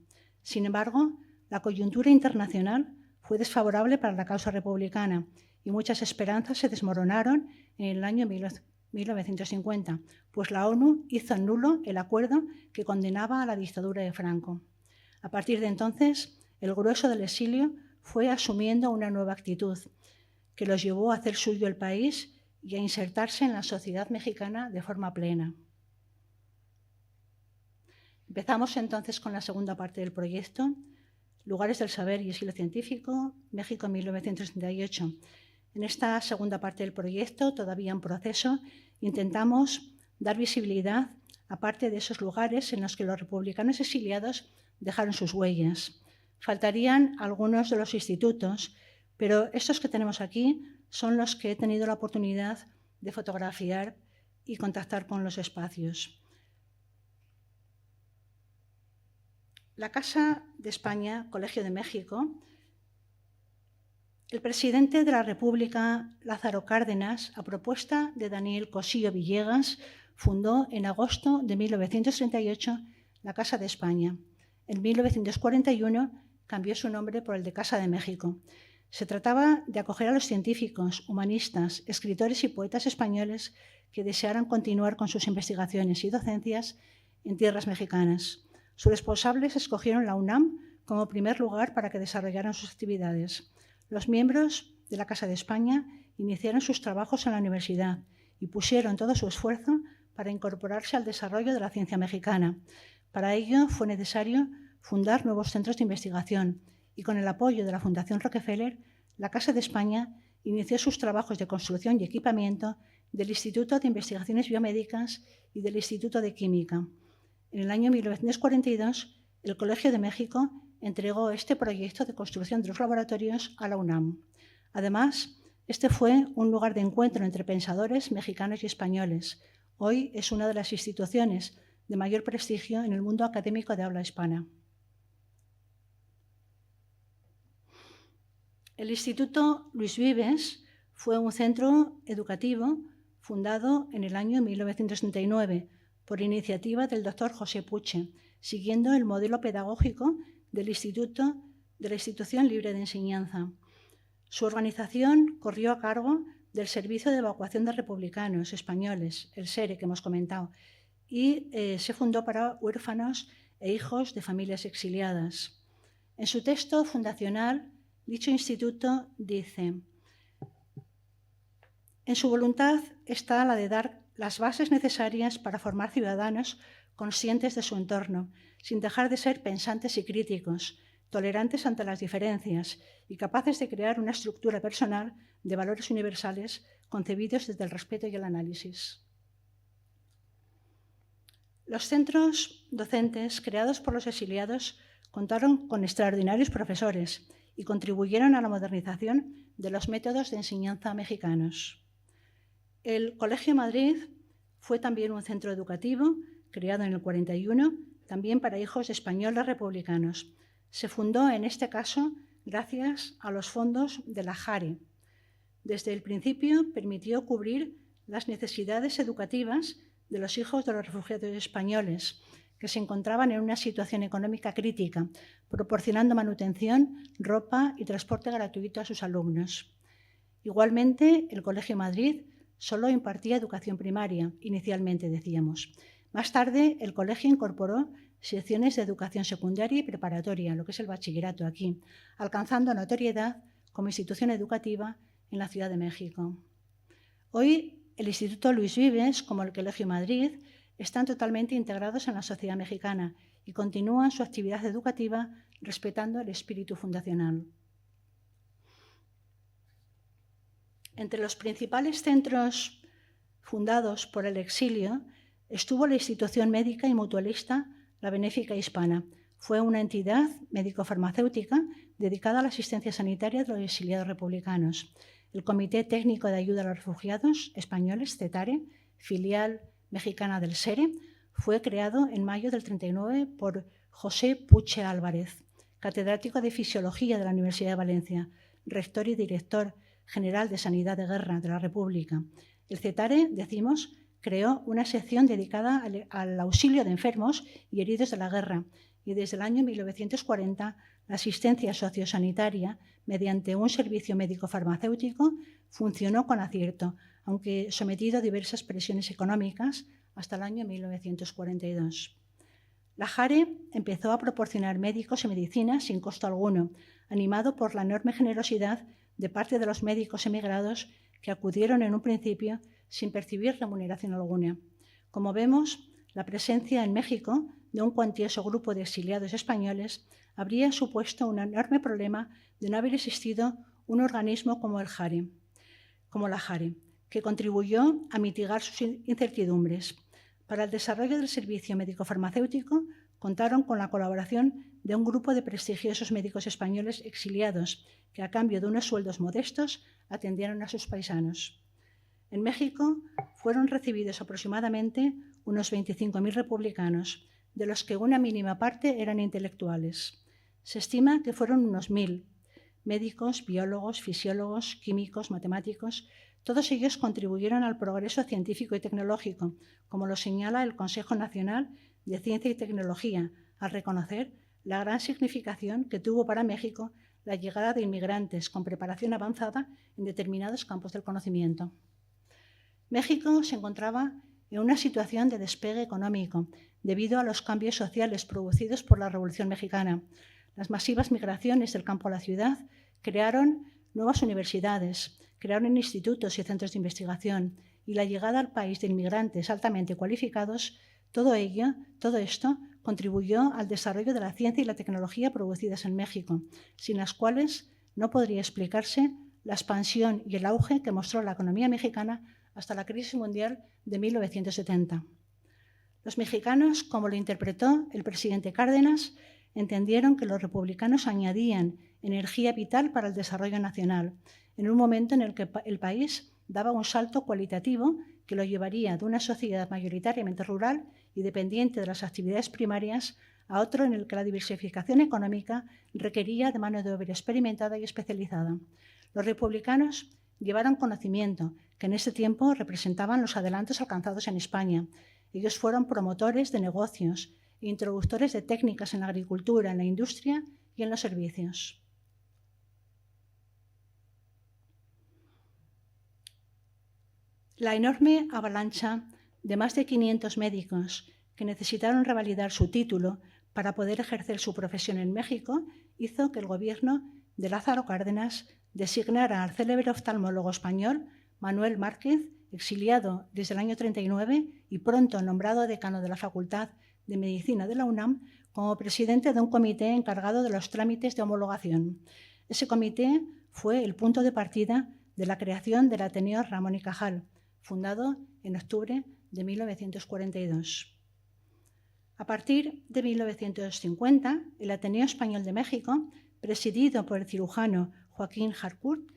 Sin embargo, la coyuntura internacional fue desfavorable para la causa republicana y muchas esperanzas se desmoronaron en el año 1950, pues la ONU hizo nulo el acuerdo que condenaba a la dictadura de Franco. A partir de entonces, el grueso del exilio fue asumiendo una nueva actitud que los llevó a hacer suyo el país y a insertarse en la sociedad mexicana de forma plena. Empezamos entonces con la segunda parte del proyecto, Lugares del Saber y Exilio Científico, México 1968. En esta segunda parte del proyecto, todavía en proceso, intentamos dar visibilidad a parte de esos lugares en los que los republicanos exiliados dejaron sus huellas. Faltarían algunos de los institutos, pero estos que tenemos aquí son los que he tenido la oportunidad de fotografiar y contactar con los espacios. La Casa de España, Colegio de México. El presidente de la República, Lázaro Cárdenas, a propuesta de Daniel Cosillo Villegas, fundó en agosto de 1938 la Casa de España. En 1941 cambió su nombre por el de Casa de México. Se trataba de acoger a los científicos, humanistas, escritores y poetas españoles que desearan continuar con sus investigaciones y docencias en tierras mexicanas. Sus responsables escogieron la UNAM como primer lugar para que desarrollaran sus actividades. Los miembros de la Casa de España iniciaron sus trabajos en la universidad y pusieron todo su esfuerzo para incorporarse al desarrollo de la ciencia mexicana. Para ello fue necesario fundar nuevos centros de investigación y con el apoyo de la Fundación Rockefeller, la Casa de España inició sus trabajos de construcción y equipamiento del Instituto de Investigaciones Biomédicas y del Instituto de Química. En el año 1942, el Colegio de México entregó este proyecto de construcción de los laboratorios a la UNAM. Además, este fue un lugar de encuentro entre pensadores mexicanos y españoles. Hoy es una de las instituciones de mayor prestigio en el mundo académico de habla hispana. El Instituto Luis Vives fue un centro educativo fundado en el año 1939 por iniciativa del doctor José Puche, siguiendo el modelo pedagógico del Instituto de la Institución Libre de Enseñanza. Su organización corrió a cargo del Servicio de Evacuación de Republicanos Españoles, el SERE que hemos comentado, y se fundó para huérfanos e hijos de familias exiliadas. En su texto fundacional, dicho instituto dice: en su voluntad está la de dar las bases necesarias para formar ciudadanos conscientes de su entorno, sin dejar de ser pensantes y críticos, tolerantes ante las diferencias y capaces de crear una estructura personal de valores universales concebidos desde el respeto y el análisis. Los centros docentes creados por los exiliados contaron con extraordinarios profesores y contribuyeron a la modernización de los métodos de enseñanza mexicanos. El Colegio Madrid fue también un centro educativo creado en el 41, también para hijos de españoles republicanos. Se fundó en este caso gracias a los fondos de la JARE. Desde el principio permitió cubrir las necesidades educativas de los hijos de los refugiados españoles que se encontraban en una situación económica crítica, proporcionando manutención, ropa y transporte gratuito a sus alumnos. Igualmente, el Colegio Madrid solo impartía educación primaria, inicialmente decíamos. Más tarde, el colegio incorporó secciones de educación secundaria y preparatoria, lo que es el bachillerato aquí, alcanzando notoriedad como institución educativa en la Ciudad de México. Hoy, el Instituto Luis Vives, como el Colegio Madrid, están totalmente integrados en la sociedad mexicana y continúan su actividad educativa respetando el espíritu fundacional. Entre los principales centros fundados por el exilio estuvo la institución médica y mutualista La Benéfica Hispana. Fue una entidad médico-farmacéutica dedicada a la asistencia sanitaria de los exiliados republicanos. El Comité Técnico de Ayuda a los Refugiados Españoles, CETARE, filial mexicana del SERE, fue creado en mayo del 39 por José Puche Álvarez, catedrático de Fisiología de la Universidad de Valencia, rector y director general de Sanidad de Guerra de la República. El CETARE, decimos, creó una sección dedicada al auxilio de enfermos y heridos de la guerra y desde el año 1940 la asistencia sociosanitaria mediante un servicio médico-farmacéutico funcionó con acierto, aunque sometido a diversas presiones económicas hasta el año 1942. La JARE empezó a proporcionar médicos y medicinas sin costo alguno, animado por la enorme generosidad de parte de los médicos emigrados que acudieron en un principio sin percibir remuneración alguna. Como vemos, la presencia en México de un cuantioso grupo de exiliados españoles habría supuesto un enorme problema de no haber existido un organismo como la JARE, que contribuyó a mitigar sus incertidumbres. Para el desarrollo del servicio médico-farmacéutico contaron con la colaboración de un grupo de prestigiosos médicos españoles exiliados que, a cambio de unos sueldos modestos, atendieron a sus paisanos. En México fueron recibidos aproximadamente unos 25.000 republicanos, de los que una mínima parte eran intelectuales. Se estima que fueron unos 1.000 médicos, biólogos, fisiólogos, químicos, matemáticos. Todos ellos contribuyeron al progreso científico y tecnológico, como lo señala el Consejo Nacional de Ciencia y Tecnología, al reconocer la gran significación que tuvo para México la llegada de inmigrantes con preparación avanzada en determinados campos del conocimiento. México se encontraba en una situación de despegue económico debido a los cambios sociales producidos por la Revolución Mexicana. Las masivas migraciones del campo a la ciudad crearon nuevas universidades, crearon institutos y centros de investigación y la llegada al país de inmigrantes altamente cualificados, todo esto contribuyó al desarrollo de la ciencia y la tecnología producidas en México, sin las cuales no podría explicarse la expansión y el auge que mostró la economía mexicana hasta la crisis mundial de 1970. Los mexicanos, como lo interpretó el presidente Cárdenas, entendieron que los republicanos añadían energía vital para el desarrollo nacional, en un momento en el que el país daba un salto cualitativo que lo llevaría de una sociedad mayoritariamente rural y dependiente de las actividades primarias a otro en el que la diversificación económica requería de mano de obra experimentada y especializada. Los republicanos llevaron conocimiento, que en ese tiempo representaban los adelantos alcanzados en España. Ellos fueron promotores de negocios e introductores de técnicas en la agricultura, en la industria y en los servicios. La enorme avalancha de más de 500 médicos que necesitaron revalidar su título para poder ejercer su profesión en México hizo que el gobierno de Lázaro Cárdenas designara al célebre oftalmólogo español Manuel Márquez, exiliado desde el año 39 y pronto nombrado decano de la Facultad de Medicina de la UNAM, como presidente de un comité encargado de los trámites de homologación. Ese comité fue el punto de partida de la creación del Ateneo Ramón y Cajal, fundado en octubre de 1942. A partir de 1950, el Ateneo Español de México, presidido por el cirujano Joaquín Harcourt,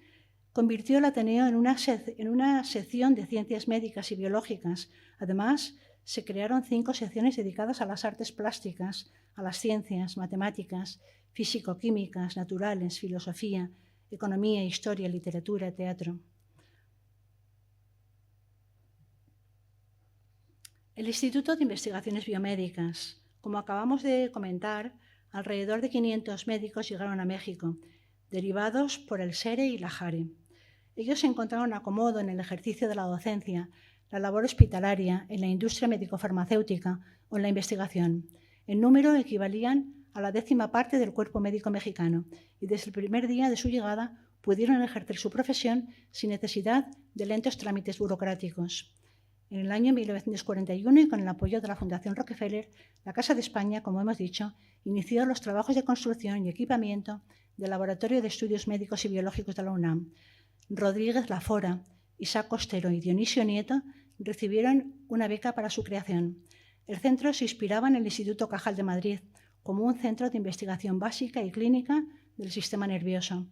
convirtió el Ateneo en una sección de ciencias médicas y biológicas. Además, se crearon 5 secciones dedicadas a las artes plásticas, a las ciencias, matemáticas, físico-químicas, naturales, filosofía, economía, historia, literatura, teatro. El Instituto de Investigaciones Biomédicas. Como acabamos de comentar, alrededor de 500 médicos llegaron a México, derivados por el SERE y la JARE. Ellos encontraron acomodo en el ejercicio de la docencia, la labor hospitalaria, en la industria médico-farmacéutica o en la investigación. En número equivalían a la 10ª parte del cuerpo médico mexicano y desde el primer día de su llegada pudieron ejercer su profesión sin necesidad de lentos trámites burocráticos. En el año 1941 y con el apoyo de la Fundación Rockefeller, la Casa de España, como hemos dicho, inició los trabajos de construcción y equipamiento del Laboratorio de Estudios Médicos y Biológicos de la UNAM. Rodríguez Lafora, Isaac Costero y Dionisio Nieto recibieron una beca para su creación. El centro se inspiraba en el Instituto Cajal de Madrid como un centro de investigación básica y clínica del sistema nervioso.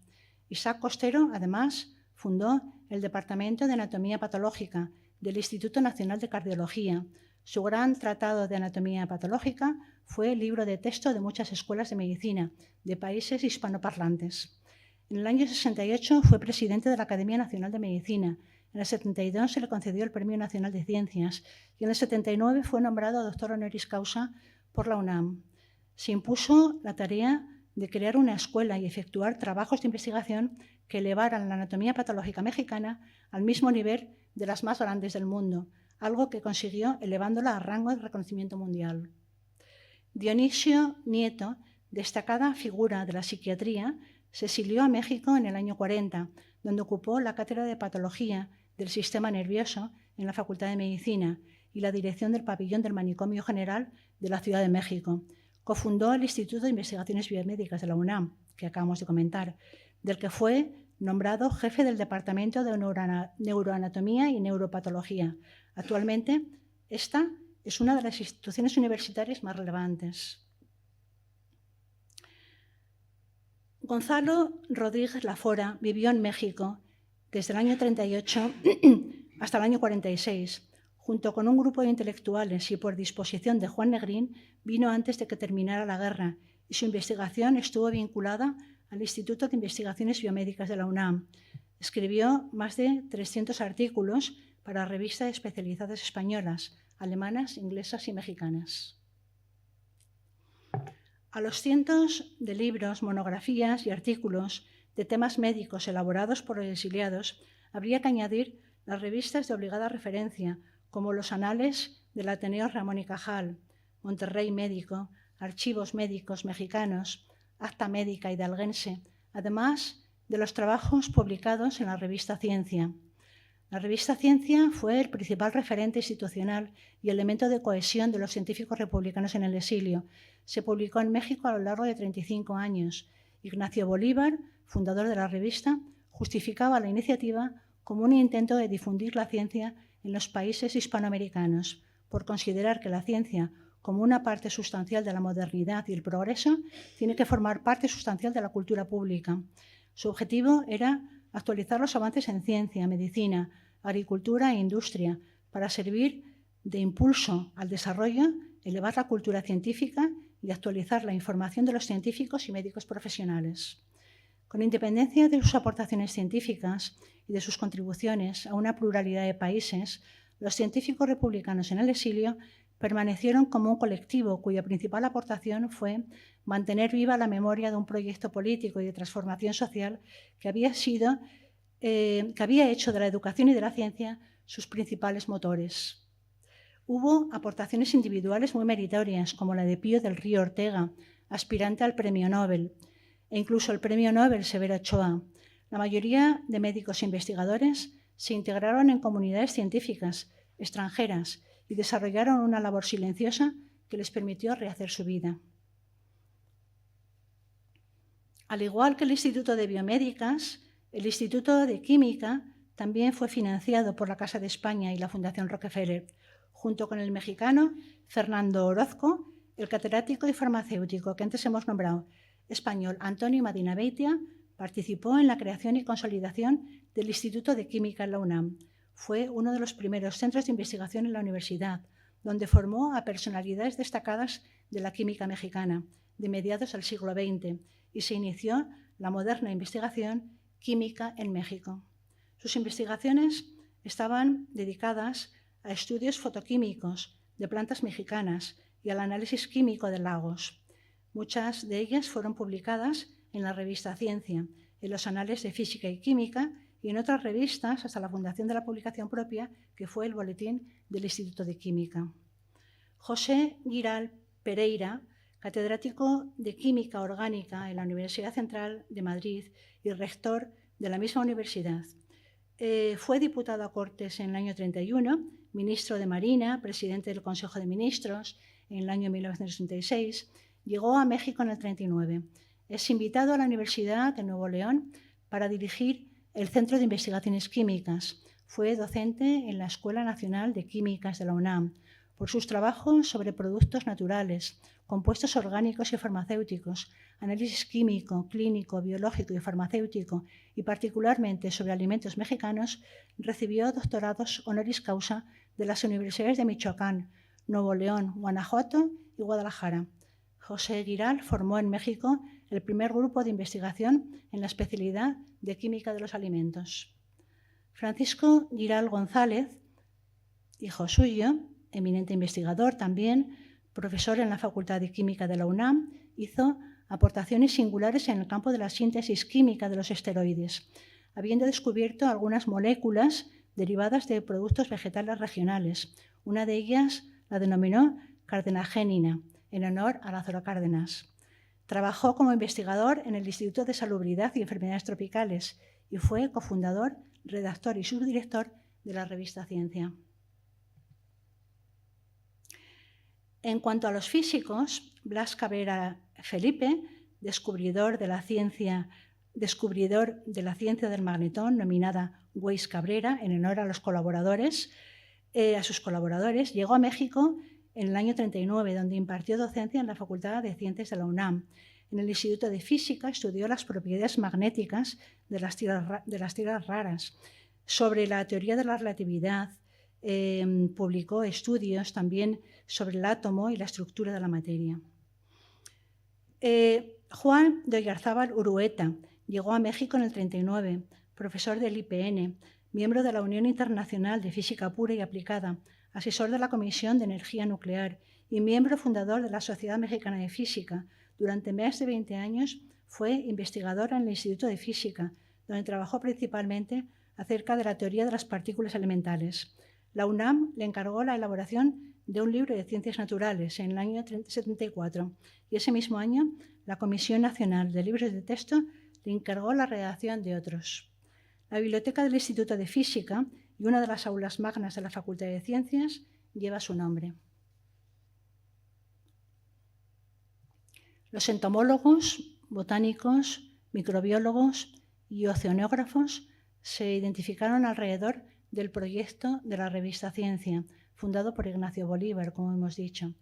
Isaac Costero, además, fundó el Departamento de Anatomía Patológica del Instituto Nacional de Cardiología. Su gran tratado de anatomía patológica fue el libro de texto de muchas escuelas de medicina de países hispanoparlantes. En el año 68 fue presidente de la Academia Nacional de Medicina. En el 72 se le concedió el Premio Nacional de Ciencias y en el 79 fue nombrado doctor honoris causa por la UNAM. Se impuso la tarea de crear una escuela y efectuar trabajos de investigación que elevaran la anatomía patológica mexicana al mismo nivel de las más grandes del mundo, algo que consiguió elevándola a rango de reconocimiento mundial. Dionisio Nieto, destacada figura de la psiquiatría, se exilió a México en el año 40, donde ocupó la cátedra de patología del sistema nervioso en la Facultad de Medicina y la dirección del pabellón del Manicomio General de la Ciudad de México. Cofundó el Instituto de Investigaciones Biomédicas de la UNAM, que acabamos de comentar, del que fue nombrado jefe del Departamento de Neuroanatomía y Neuropatología. Actualmente, esta es una de las instituciones universitarias más relevantes. Gonzalo Rodríguez Lafora vivió en México desde el año 38 hasta el año 46. Junto con un grupo de intelectuales y por disposición de Juan Negrín, vino antes de que terminara la guerra y su investigación estuvo vinculada al Instituto de Investigaciones Biomédicas de la UNAM. Escribió más de 300 artículos para revistas especializadas españolas, alemanas, inglesas y mexicanas. A los cientos de libros, monografías y artículos de temas médicos elaborados por los exiliados, habría que añadir las revistas de obligada referencia, como los Anales del Ateneo Ramón y Cajal, Monterrey Médico, Archivos Médicos Mexicanos, Acta Médica Hidalguense, además de los trabajos publicados en la revista Ciencia. La revista Ciencia fue el principal referente institucional y elemento de cohesión de los científicos republicanos en el exilio. Se publicó en México a lo largo de 35 años. Ignacio Bolívar, fundador de la revista, justificaba la iniciativa como un intento de difundir la ciencia en los países hispanoamericanos, por considerar que la ciencia como una parte sustancial de la modernidad y el progreso, tiene que formar parte sustancial de la cultura pública. Su objetivo era actualizar los avances en ciencia, medicina, agricultura e industria para servir de impulso al desarrollo, elevar la cultura científica y actualizar la información de los científicos y médicos profesionales. Con independencia de sus aportaciones científicas y de sus contribuciones a una pluralidad de países, los científicos republicanos en el exilio permanecieron como un colectivo cuya principal aportación fue mantener viva la memoria de un proyecto político y de transformación social que había hecho de la educación y de la ciencia sus principales motores. Hubo aportaciones individuales muy meritorias, como la de Pío del Río Ortega, aspirante al Premio Nobel, e incluso el Premio Nobel Severo Ochoa. La mayoría de médicos e investigadores se integraron en comunidades científicas extranjeras y desarrollaron una labor silenciosa que les permitió rehacer su vida. Al igual que el Instituto de Biomédicas, el Instituto de Química también fue financiado por la Casa de España y la Fundación Rockefeller, junto con el mexicano Fernando Orozco, el catedrático y farmacéutico que antes hemos nombrado, español Antonio Medina Beitia, participó en la creación y consolidación del Instituto de Química en la UNAM. Fue uno de los primeros centros de investigación en la universidad, donde formó a personalidades destacadas de la química mexicana de mediados del siglo XX y se inició la moderna investigación química en México. Sus investigaciones estaban dedicadas a estudios fotoquímicos de plantas mexicanas y al análisis químico de lagos. Muchas de ellas fueron publicadas en la revista Ciencia, en los anales de Física y Química y en otras revistas hasta la fundación de la publicación propia, que fue el Boletín del Instituto de Química. José Giral Pereira, catedrático de Química Orgánica en la Universidad Central de Madrid y rector de la misma universidad. Fue diputado a Cortes en el año 31, ministro de Marina, presidente del Consejo de Ministros en el año 1936, llegó a México en el 39. Es invitado a la Universidad de Nuevo León para dirigir el Centro de Investigaciones Químicas. Fue docente en la Escuela Nacional de Químicas de la UNAM. Por sus trabajos sobre productos naturales, compuestos orgánicos y farmacéuticos, análisis químico, clínico, biológico y farmacéutico, y particularmente sobre alimentos mexicanos, recibió doctorados honoris causa de las universidades de Michoacán, Nuevo León, Guanajuato y Guadalajara. José Giral formó en México el primer grupo de investigación en la especialidad de química de los alimentos. Francisco Giral González, hijo suyo, eminente investigador también, profesor en la Facultad de Química de la UNAM, hizo aportaciones singulares en el campo de la síntesis química de los esteroides, habiendo descubierto algunas moléculas derivadas de productos vegetales regionales. Una de ellas la denominó cardenagénina, en honor a Lázaro Cárdenas. Trabajó como investigador en el Instituto de Salubridad y Enfermedades Tropicales y fue cofundador, redactor y subdirector de la revista Ciencia. En cuanto a los físicos, Blas Cabrera Felipe, descubridor de la ciencia del magnetón, nominada Weiss Cabrera, en honor a sus colaboradores, llegó a México en el año 39, donde impartió docencia en la Facultad de Ciencias de la UNAM. En el Instituto de Física estudió las propiedades magnéticas de las tierras raras. Sobre la teoría de la relatividad, publicó estudios también sobre el átomo y la estructura de la materia. Juan de Oyarzábal Urueta llegó a México en el 39, profesor del IPN, miembro de la Unión Internacional de Física Pura y Aplicada, asesor de la Comisión de Energía Nuclear y miembro fundador de la Sociedad Mexicana de Física. Durante más de 20 años fue investigador en el Instituto de Física, donde trabajó principalmente acerca de la teoría de las partículas elementales. La UNAM le encargó la elaboración de un libro de ciencias naturales en el año 74 y ese mismo año la Comisión Nacional de Libros de Texto le encargó la redacción de otros. La biblioteca del Instituto de Física y una de las aulas magnas de la Facultad de Ciencias lleva su nombre. Los entomólogos, botánicos, microbiólogos y oceanógrafos se identificaron alrededor del proyecto de la revista Ciencia, fundado por Ignacio Bolívar, como hemos dicho,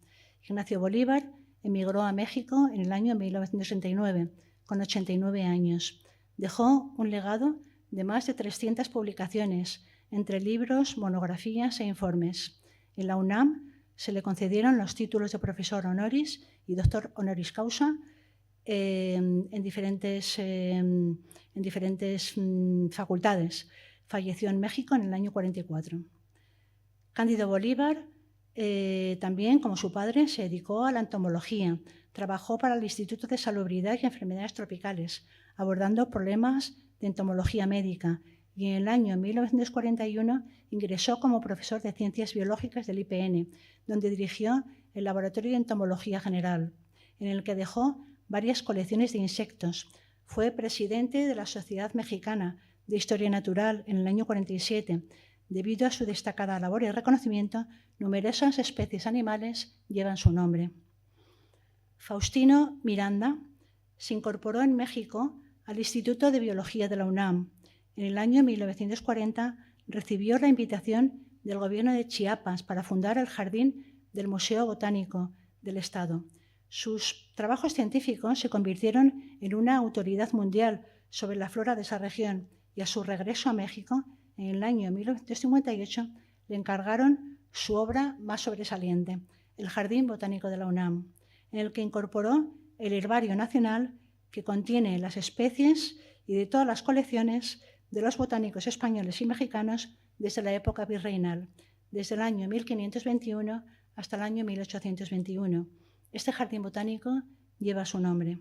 Ignacio Bolívar emigró a México en el año 1969, con 89 años. Dejó un legado de más de 300 publicaciones, entre libros, monografías e informes. En la UNAM se le concedieron los títulos de profesor honoris y doctor honoris causa en diferentes facultades. Falleció en México en el año 44. Cándido Bolívar también, como su padre, se dedicó a la entomología. Trabajó para el Instituto de Salubridad y Enfermedades Tropicales, abordando problemas de entomología médica, y en el año 1941 ingresó como profesor de Ciencias Biológicas del IPN, donde dirigió el Laboratorio de Entomología General, en el que dejó varias colecciones de insectos. Fue presidente de la Sociedad Mexicana de Historia Natural en el año 47. Debido a su destacada labor y reconocimiento, numerosas especies animales llevan su nombre. Faustino Miranda se incorporó en México al Instituto de Biología de la UNAM. En el año 1940 recibió la invitación del gobierno de Chiapas para fundar el jardín del Museo Botánico del Estado. Sus trabajos científicos se convirtieron en una autoridad mundial sobre la flora de esa región, y a su regreso a México, en el año 1958, le encargaron su obra más sobresaliente, el Jardín Botánico de la UNAM, en el que incorporó el Herbario Nacional, que contiene las especies y de todas las colecciones de los botánicos españoles y mexicanos desde la época virreinal, desde el año 1521 hasta el año 1821. Este jardín botánico lleva su nombre.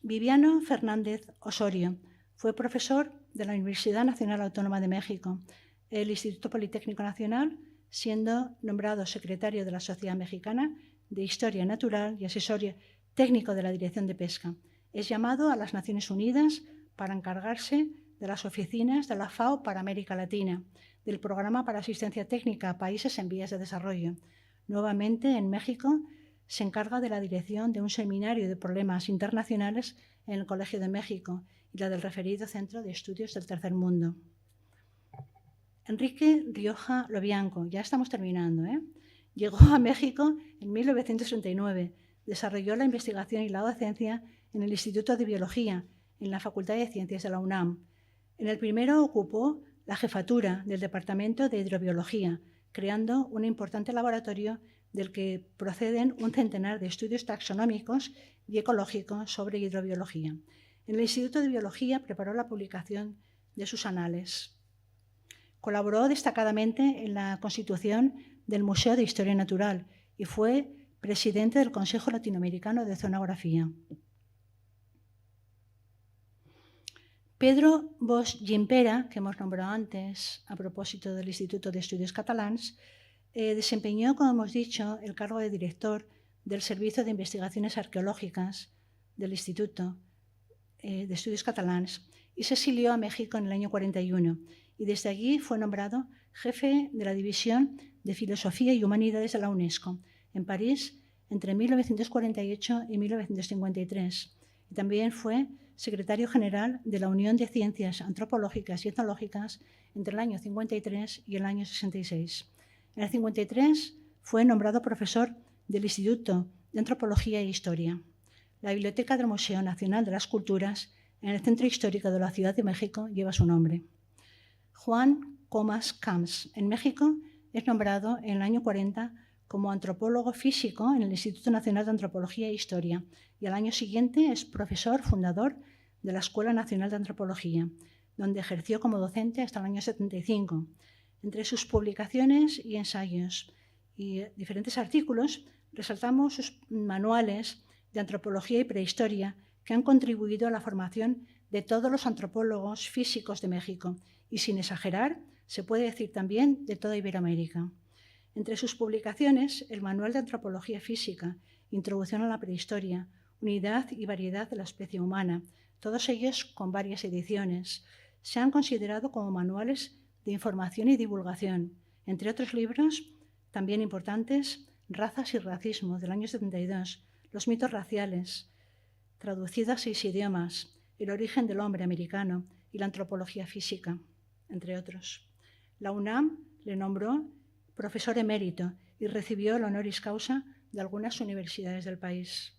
Viviano Fernández Osorio fue profesor de la Universidad Nacional Autónoma de México, el Instituto Politécnico Nacional, siendo nombrado secretario de la Sociedad Mexicana de Historia Natural y asesor técnico de la Dirección de Pesca. Es llamado a las Naciones Unidas para encargarse de las oficinas de la FAO para América Latina, del Programa para Asistencia Técnica a Países en Vías de Desarrollo. Nuevamente, en México, se encarga de la dirección de un seminario de problemas internacionales en el Colegio de México y la del referido Centro de Estudios del Tercer Mundo. Enrique Rioja Lobianco, ya estamos terminando, llegó a México en 1939, desarrolló la investigación y la docencia en el Instituto de Biología, en la Facultad de Ciencias de la UNAM. En el primero ocupó la jefatura del Departamento de Hidrobiología, creando un importante laboratorio del que proceden un centenar de estudios taxonómicos y ecológicos sobre hidrobiología. En el Instituto de Biología preparó la publicación de sus anales. Colaboró destacadamente en la constitución del Museo de Historia Natural y fue presidente del Consejo Latinoamericano de Oceanografía. Pedro Bosch Gimpera, que hemos nombrado antes a propósito del Instituto de Estudios Catalans, desempeñó, como hemos dicho, el cargo de director del Servicio de Investigaciones Arqueológicas del Instituto de Estudios Catalans y se exilió a México en el año 41, y desde allí fue nombrado jefe de la División de Filosofía y Humanidades de la UNESCO en París entre 1948 y 1953, y también fue secretario general de la Unión de Ciencias Antropológicas y Etnológicas entre el año 53 y el año 66. En el 53 fue nombrado profesor del Instituto de Antropología e Historia. La Biblioteca del Museo Nacional de las Culturas en el Centro Histórico de la Ciudad de México lleva su nombre. Juan Comas Camps, en México, es nombrado en el año 40 como antropólogo físico en el Instituto Nacional de Antropología e Historia, y al año siguiente es profesor fundador de la Escuela Nacional de Antropología, donde ejerció como docente hasta el año 75. Entre sus publicaciones y ensayos y diferentes artículos resaltamos sus manuales de antropología y prehistoria que han contribuido a la formación de todos los antropólogos físicos de México y, sin exagerar, se puede decir también de toda Iberoamérica. Entre sus publicaciones, el Manual de Antropología Física, Introducción a la Prehistoria, Unidad y Variedad de la Especie Humana, todos ellos con varias ediciones, se han considerado como manuales de información y divulgación. Entre otros libros, también importantes, Razas y Racismo, del año 72, Los mitos raciales, traducido a 6 idiomas, El origen del hombre americano y la antropología física, entre otros. La UNAM le nombró profesor emérito y recibió el honoris causa de algunas universidades del país.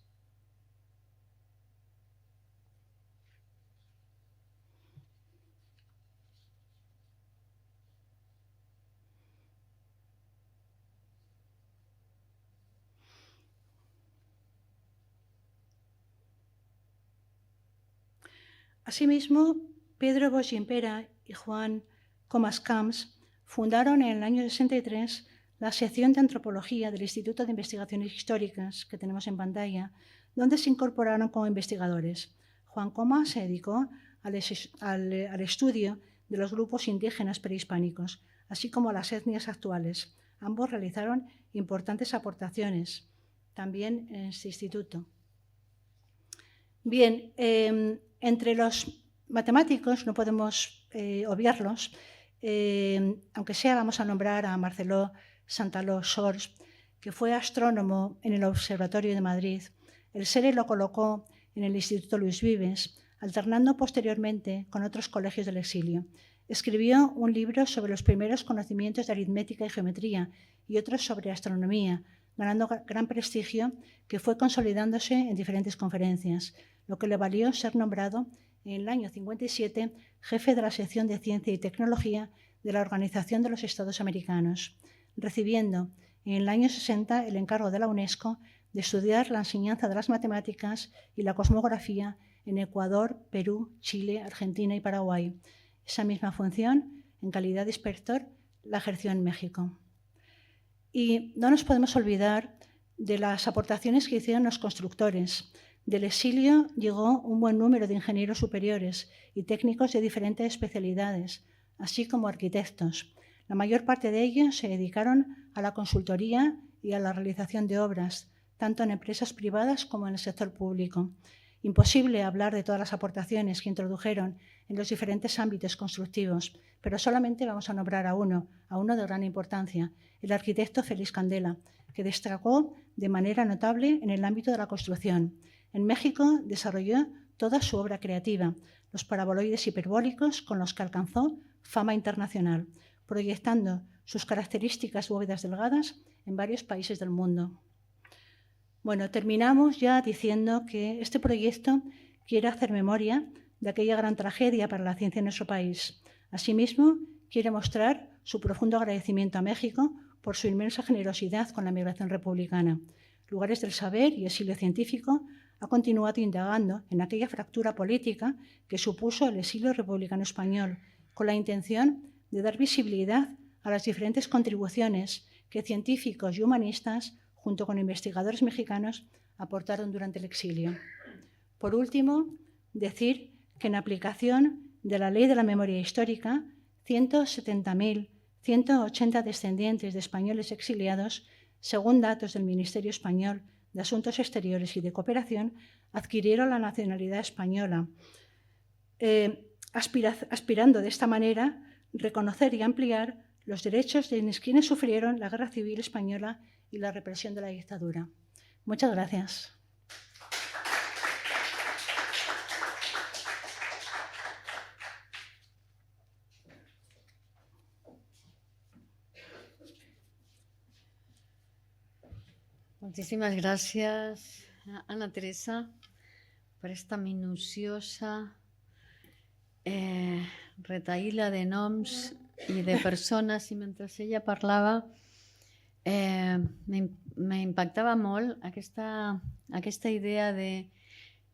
Asimismo, Pedro Bosch Gimpera y Juan Comas Camps fundaron en el año 63 la sección de antropología del Instituto de Investigaciones Históricas que tenemos en pantalla, donde se incorporaron como investigadores. Juan Comas se dedicó al estudio de los grupos indígenas prehispánicos, así como a las etnias actuales. Ambos realizaron importantes aportaciones también en este instituto. Bien, entre los matemáticos no podemos obviarlos, aunque sea vamos a nombrar a Marcelo Santaló Sors, que fue astrónomo en el Observatorio de Madrid. El SERE lo colocó en el Instituto Luis Vives, alternando posteriormente con otros colegios del exilio. Escribió un libro sobre los primeros conocimientos de aritmética y geometría y otros sobre astronomía, ganando gran prestigio que fue consolidándose en diferentes conferencias, lo que le valió ser nombrado en el año 57 jefe de la sección de Ciencia y Tecnología de la Organización de los Estados Americanos, recibiendo en el año 60 el encargo de la UNESCO de estudiar la enseñanza de las matemáticas y la cosmografía en Ecuador, Perú, Chile, Argentina y Paraguay. Esa misma función, en calidad de inspector, la ejerció en México. Y no nos podemos olvidar de las aportaciones que hicieron los constructores. Del exilio llegó un buen número de ingenieros superiores y técnicos de diferentes especialidades, así como arquitectos. La mayor parte de ellos se dedicaron a la consultoría y a la realización de obras, tanto en empresas privadas como en el sector público. Imposible hablar de todas las aportaciones que introdujeron en los diferentes ámbitos constructivos, pero solamente vamos a nombrar a uno de gran importancia, el arquitecto Félix Candela, que destacó de manera notable en el ámbito de la construcción. En México desarrolló toda su obra creativa, los paraboloides hiperbólicos con los que alcanzó fama internacional, proyectando sus características bóvedas delgadas en varios países del mundo. Bueno, terminamos ya diciendo que este proyecto quiere hacer memoria de aquella gran tragedia para la ciencia en nuestro país. Asimismo, quiere mostrar su profundo agradecimiento a México por su inmensa generosidad con la migración republicana. Lugares del Saber y Exilio Científico ha continuado indagando en aquella fractura política que supuso el exilio republicano español, con la intención de dar visibilidad a las diferentes contribuciones que científicos y humanistas, junto con investigadores mexicanos, aportaron durante el exilio. Por último, decir que en aplicación de la Ley de la Memoria Histórica, 170.180 descendientes de españoles exiliados, según datos del Ministerio Español de Asuntos Exteriores y de Cooperación, adquirieron la nacionalidad española, aspirando de esta manera reconocer y ampliar los derechos de quienes sufrieron la Guerra Civil Española y la represión de la dictadura. Muchas gracias.
Muchísimas gracias, Ana Teresa, por esta minuciosa retaïla de noms i de persones. I mentre ella parlava, m'impactava molt aquesta idea de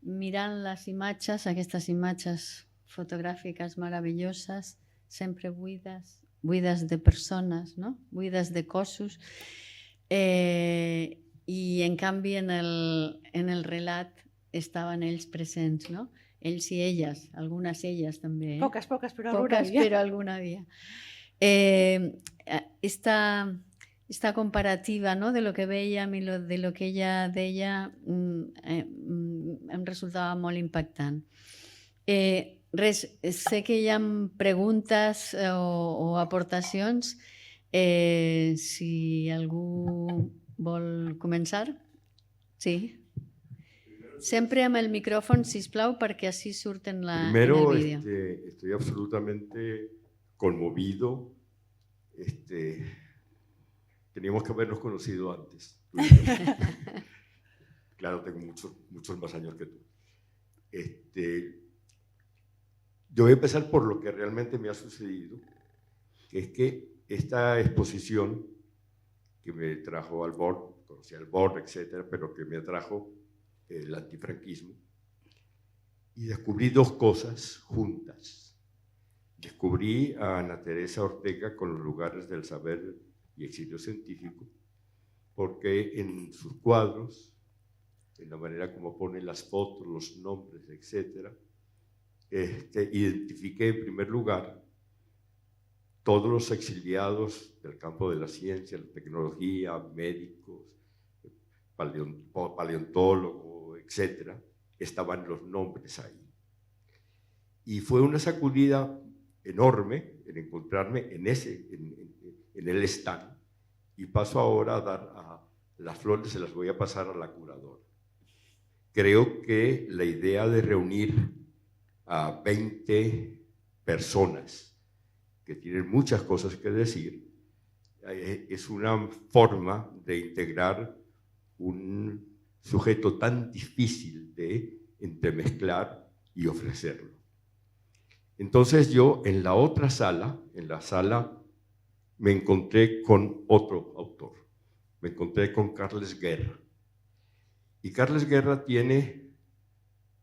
mirant les imatges, aquestes imatges fotogràfiques meravelloses, sempre buides de persones, no? Buides de cossos, i en canvi en el relat estaven ells presents, no? Ells i elles, algunes elles també.
Poques, però
alguna havia. Esta comparativa, ¿no?, de lo que veiem i de lo que ella deia em resultava molt impactant. Sé que hi ha preguntes o aportacions. Si algú vol començar? Sí. Sempre amb el micrófono, sisplau, perquè así surt en el vídeo.
Primero, estoy absolutamente conmovido teníamos que habernos conocido antes. Claro, tengo muchos más años que tú. Yo voy a empezar por lo que realmente me ha sucedido, que es que esta exposición que me trajo al BOR, conocí al BOR, etcétera, pero que me atrajo el antifranquismo, y descubrí dos cosas juntas. Descubrí a Ana Teresa Ortega con los lugares del saber y exilio científico, porque en sus cuadros, en la manera como pone las fotos, los nombres, etcétera, identifiqué en primer lugar todos los exiliados del campo de la ciencia, la tecnología, médicos, paleontólogos, etcétera, estaban los nombres ahí. Y fue una sacudida enorme en encontrarme en el stand, y paso ahora a dar a las flores, se las voy a pasar a la curadora. Creo que la idea de reunir a 20 personas que tienen muchas cosas que decir es una forma de integrar un sujeto tan difícil de entremezclar y ofrecerlo. Entonces yo en la otra sala, me encontré con otro autor, me encontré con Carles Guerra. Y Carles Guerra tiene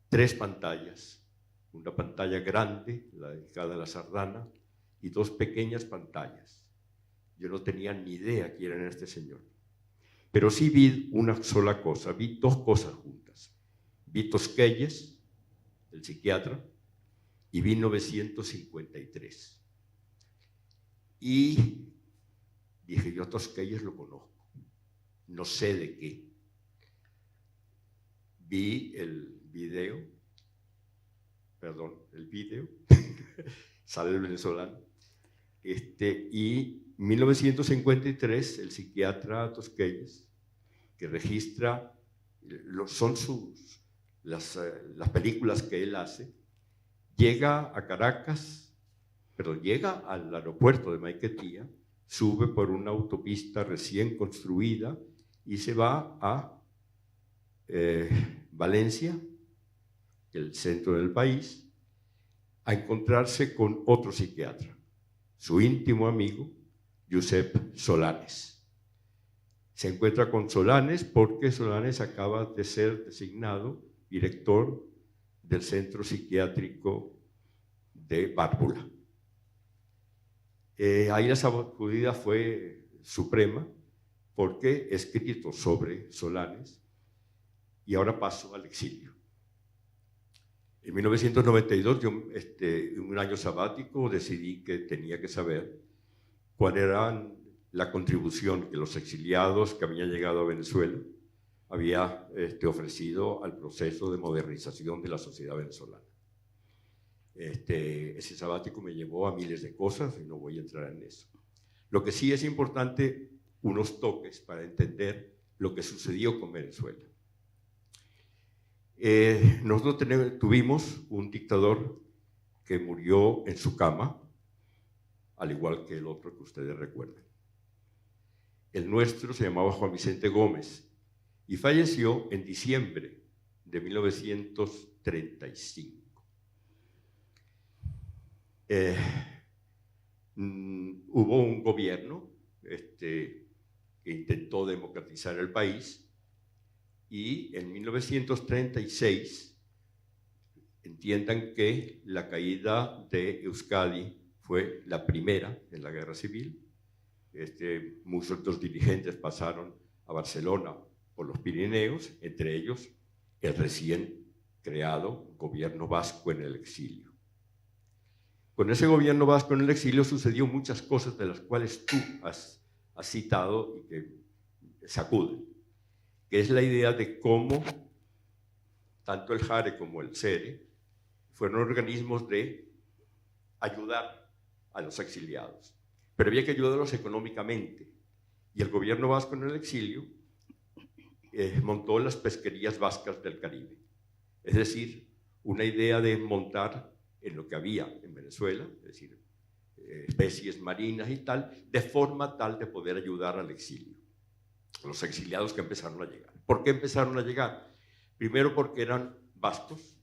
3 pantallas, una pantalla grande, la dedicada a la sardana, y 2 pequeñas pantallas. Yo no tenía ni idea quién era este señor, pero sí vi una sola cosa, vi 2 cosas juntas. Vi Tosquelles, el psiquiatra, y vi 1953. Y dije, yo a Tosquelles lo conozco, no sé de qué. Vi el video, sale el venezolano, y 1953, el psiquiatra Tosquelles, que registra, son las películas que él hace, llega a Caracas, pero llega al aeropuerto de Maiquetía, sube por una autopista recién construida y se va a Valencia, el centro del país, a encontrarse con otro psiquiatra, su íntimo amigo, Josep Solanes. Se encuentra con Solanes porque Solanes acaba de ser designado director del centro psiquiátrico de Bárbula. Ahí la sacudida fue suprema porque he escrito sobre Solanes y ahora paso al exilio. En 1992, yo, en un año sabático, decidí que tenía que saber cuál era la contribución que los exiliados que habían llegado a Venezuela había ofrecido al proceso de modernización de la sociedad venezolana. Ese sabático me llevó a miles de cosas y no voy a entrar en eso. Lo que sí es importante, unos toques para entender lo que sucedió con Venezuela. Nosotros tuvimos un dictador que murió en su cama, al igual que el otro que ustedes recuerdan. El nuestro se llamaba Juan Vicente Gómez y falleció en diciembre de 1935. Hubo un gobierno que intentó democratizar el país y en 1936 entiendan que la caída de Euskadi fue la primera en la guerra civil. Muchos otros dirigentes pasaron a Barcelona por los Pirineos, entre ellos el recién creado gobierno vasco en el exilio. Con ese gobierno vasco en el exilio sucedió muchas cosas de las cuales tú has citado y que sacuden, que es la idea de cómo tanto el JARE como el CERE fueron organismos de ayudar a los exiliados, pero había que ayudarlos económicamente, y el gobierno vasco en el exilio montó las pesquerías vascas del Caribe, es decir, una idea de montar en lo que había en Venezuela, es decir, especies marinas y tal, de forma tal de poder ayudar al exilio, los exiliados que empezaron a llegar. ¿Por qué empezaron a llegar? Primero porque eran vascos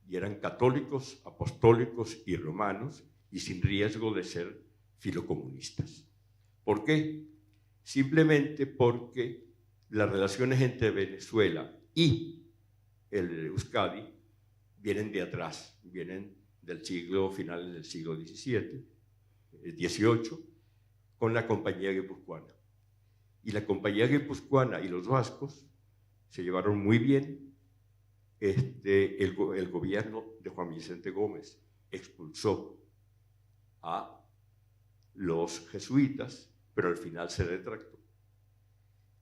y eran católicos, apostólicos y romanos y sin riesgo de ser filocomunistas. ¿Por qué? Simplemente porque las relaciones entre Venezuela y el Euskadi vienen de atrás, vienen del final del siglo XVII, con la Compañía Guipuzcoana. Y la Compañía Guipuzcoana y los vascos se llevaron muy bien. El gobierno de Juan Vicente Gómez expulsó a los jesuitas, pero al final se retractó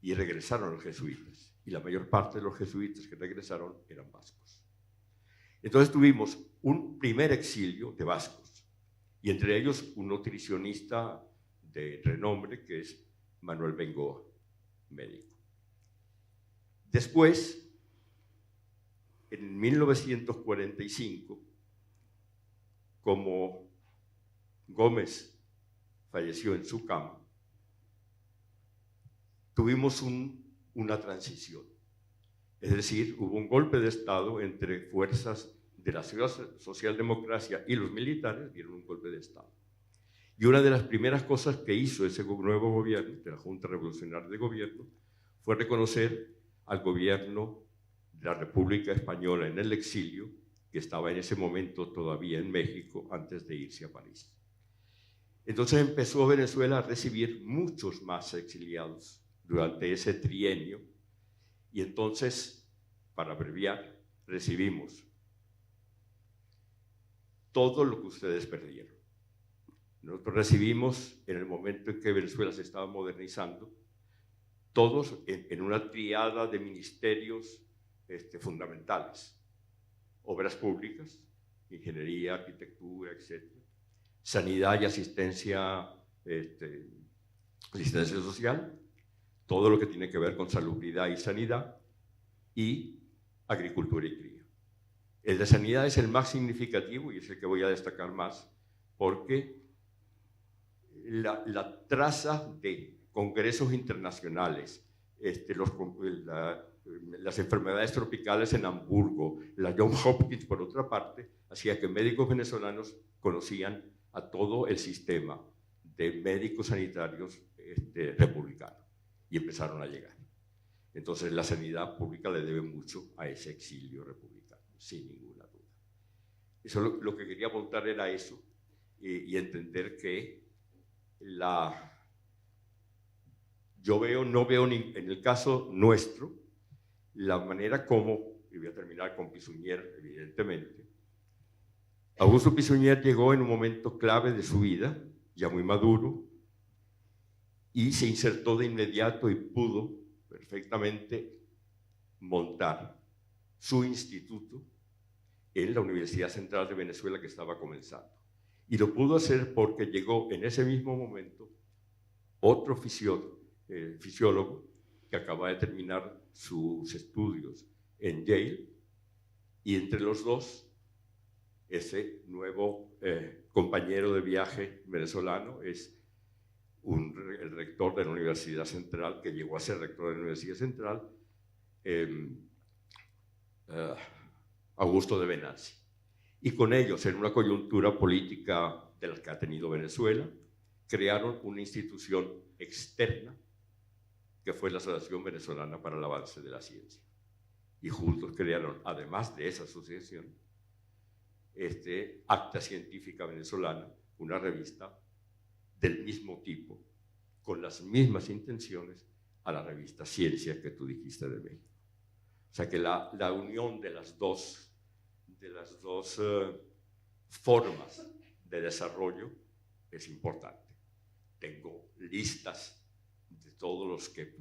y regresaron los jesuitas. Y la mayor parte de los jesuitas que regresaron eran vascos. Entonces tuvimos un primer exilio de vascos, y entre ellos un nutricionista de renombre que es Manuel Bengoa, médico. Después, en 1945, como Gómez falleció en su cama, tuvimos una transición. Es decir, hubo un golpe de Estado entre fuerzas de la socialdemocracia y los militares, dieron un golpe de Estado. Y una de las primeras cosas que hizo ese nuevo gobierno, de la Junta Revolucionaria de Gobierno, fue reconocer al gobierno de la República Española en el exilio, que estaba en ese momento todavía en México antes de irse a París. Entonces empezó Venezuela a recibir muchos más exiliados durante ese trienio, y entonces, para abreviar, recibimos todo lo que ustedes perdieron. Nosotros recibimos, en el momento en que Venezuela se estaba modernizando, todos en una triada de ministerios fundamentales: obras públicas, ingeniería, arquitectura, etc., sanidad y asistencia social, todo lo que tiene que ver con salubridad y sanidad, y agricultura y cría. El de sanidad es el más significativo y es el que voy a destacar más, porque la traza de congresos internacionales, las enfermedades tropicales en Hamburgo, la Johns Hopkins por otra parte, hacía que médicos venezolanos conocían a todo el sistema de médicos sanitarios republicano, y empezaron a llegar. Entonces la sanidad pública le debe mucho a ese exilio republicano, sin ninguna duda. Eso lo que quería apuntar era eso, y entender que no veo en el caso nuestro la manera como, y voy a terminar con Pisuñer, evidentemente. Augusto Pisuñer llegó en un momento clave de su vida, ya muy maduro, y se insertó de inmediato y pudo perfectamente montar su instituto en la Universidad Central de Venezuela, que estaba comenzando. Y lo pudo hacer porque llegó en ese mismo momento otro fisiólogo que acaba de terminar sus estudios en Yale, y entre los dos, ese nuevo compañero de viaje venezolano es el rector de la Universidad Central, que llegó a ser rector de la Universidad Central, Augusto de Benassi. Y con ellos, en una coyuntura política de la que ha tenido Venezuela, crearon una institución externa que fue la Asociación Venezolana para el Avance de la Ciencia. Y juntos crearon, además de esa asociación, Acta Científica Venezolana, una revista del mismo tipo, con las mismas intenciones, a la revista Ciencia que tú dijiste de México. O sea que la unión de las dos formas de desarrollo es importante. Tengo listas de todos los que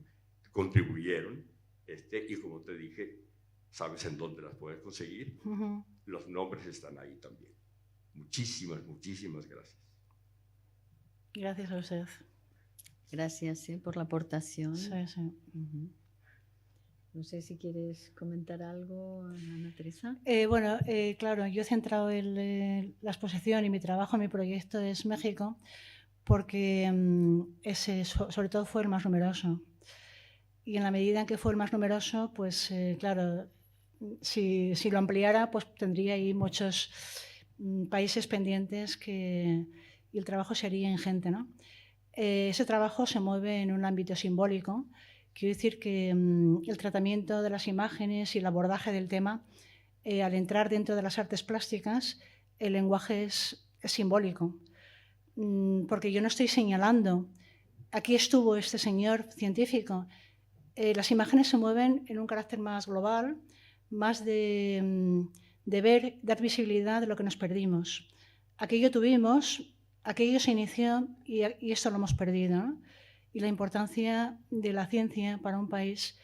contribuyeron, y como te dije, sabes en dónde las puedes conseguir. Los nombres están ahí también. Muchísimas, muchísimas gracias.
Gracias a usted.
Gracias por la aportación.
Sí, sí.
No sé si quieres comentar algo, Ana Teresa.
Claro, yo he centrado la exposición y mi trabajo, mi proyecto es México, porque ese sobre todo fue el más numeroso. Y en la medida en que fue el más numeroso, pues claro, si lo ampliara, pues tendría ahí muchos países pendientes y el trabajo sería ingente, ¿no? Ese trabajo se mueve en un ámbito simbólico. Quiero decir que el tratamiento de las imágenes y el abordaje del tema, al entrar dentro de las artes plásticas, el lenguaje es simbólico. Porque yo no estoy señalando, aquí estuvo este señor científico. Las imágenes se mueven en un carácter más global, más de dar visibilidad de lo que nos perdimos. Aquello tuvimos, aquello se inició y esto lo hemos perdido, ¿no? Y la importancia de la ciencia para un país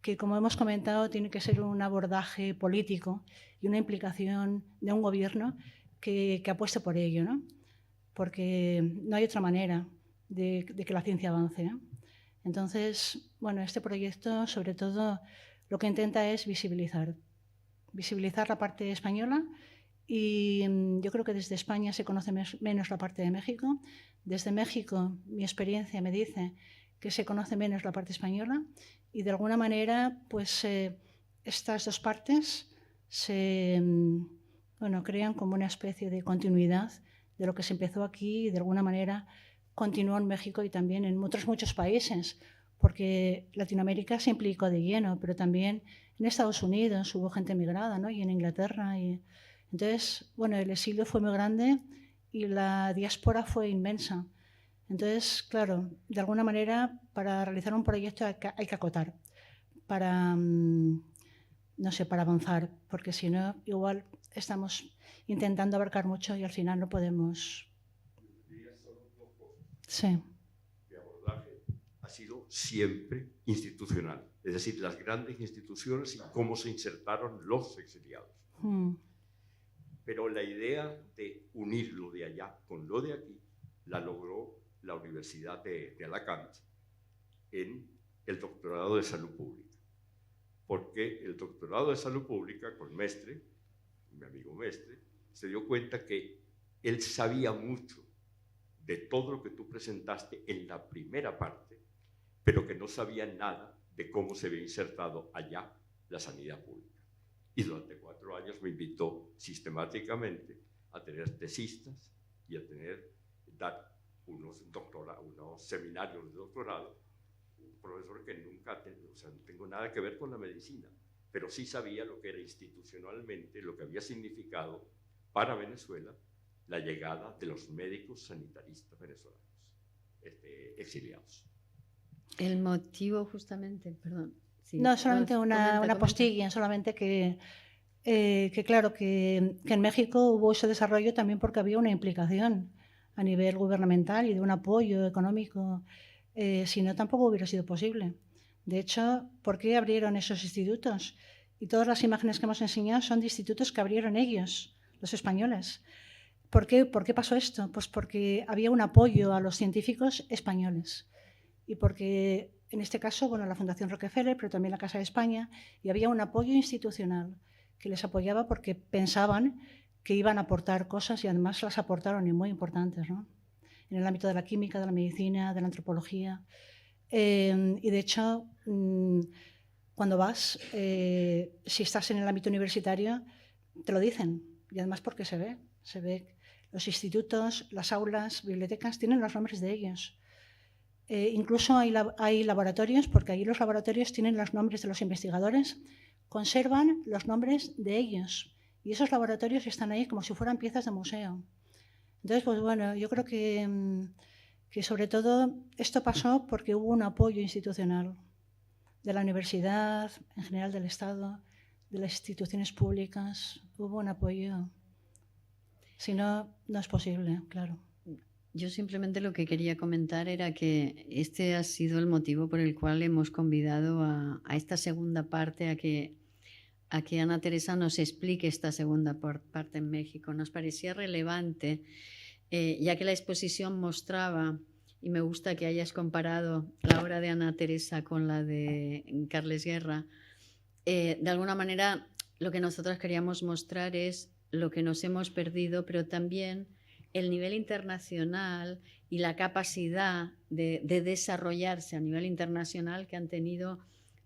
que, como hemos comentado, tiene que ser un abordaje político y una implicación de un gobierno que apueste por ello, ¿no? Porque no hay otra manera de que la ciencia avance, ¿no? Entonces, bueno, este proyecto sobre todo lo que intenta es visibilizar la parte española y yo creo que desde España se conoce menos la parte de México. Desde México, mi experiencia me dice que se conoce menos la parte española y de alguna manera, pues estas dos partes crean como una especie de continuidad de lo que se empezó aquí y de alguna manera continuó en México y también en otros muchos países, porque Latinoamérica se implicó de lleno, pero también en Estados Unidos hubo gente migrada, ¿no? Y en Inglaterra. Entonces, bueno, el exilio fue muy grande y la diáspora fue inmensa. Entonces, claro, de alguna manera, para realizar un proyecto hay que acotar, para avanzar, porque si no, igual estamos intentando abarcar mucho y al final no podemos. Sí.
Mi abordaje ha sido siempre institucional, es decir, las grandes instituciones y cómo se insertaron los exiliados. Pero la idea de unir lo de allá con lo de aquí la logró la Universidad de Alacant en el doctorado de Salud Pública. Porque el doctorado de Salud Pública con Mestre, mi amigo Mestre, se dio cuenta que él sabía mucho de todo lo que tú presentaste en la primera parte, pero que no sabía nada de cómo se había insertado allá la sanidad pública. Y durante 4 años me invitó sistemáticamente a tener tesistas y a dar unos seminarios de doctorado. Un profesor que nunca, no tengo nada que ver con la medicina, pero sí sabía lo que era institucionalmente, lo que había significado para Venezuela la llegada de los médicos sanitaristas venezolanos exiliados.
El motivo justamente, perdón.
Sí, no, solamente una postilla, solamente que claro, que en México hubo ese desarrollo también porque había una implicación a nivel gubernamental y de un apoyo económico, si no tampoco hubiera sido posible. De hecho, ¿por qué abrieron esos institutos? Y todas las imágenes que hemos enseñado son de institutos que abrieron ellos, los españoles. ¿Por qué pasó esto? Pues porque había un apoyo a los científicos españoles y porque, en este caso, bueno, la Fundación Rockefeller, pero también la Casa de España, y había un apoyo institucional que les apoyaba porque pensaban que iban a aportar cosas y además las aportaron y muy importantes, ¿no? En el ámbito de la química, de la medicina, de la antropología. Y de hecho, cuando vas, si estás en el ámbito universitario, te lo dicen. Y además porque se ve los institutos, las aulas, bibliotecas, tienen los nombres de ellos. Incluso hay laboratorios, porque allí los laboratorios tienen los nombres de los investigadores, conservan los nombres de ellos. Y esos laboratorios están ahí como si fueran piezas de museo. Entonces, pues bueno, yo creo que sobre todo esto pasó porque hubo un apoyo institucional de la universidad, en general del Estado, de las instituciones públicas. Hubo un apoyo. Si no, no es posible, claro.
Yo simplemente lo que quería comentar era que este ha sido el motivo por el cual hemos convidado a esta segunda parte, a que Ana Teresa nos explique esta segunda parte en México. Nos parecía relevante, ya que la exposición mostraba, y me gusta que hayas comparado la obra de Ana Teresa con la de Carles Guerra, de alguna manera lo que nosotros queríamos mostrar es lo que nos hemos perdido, pero también el nivel internacional y la capacidad de desarrollarse a nivel internacional que han tenido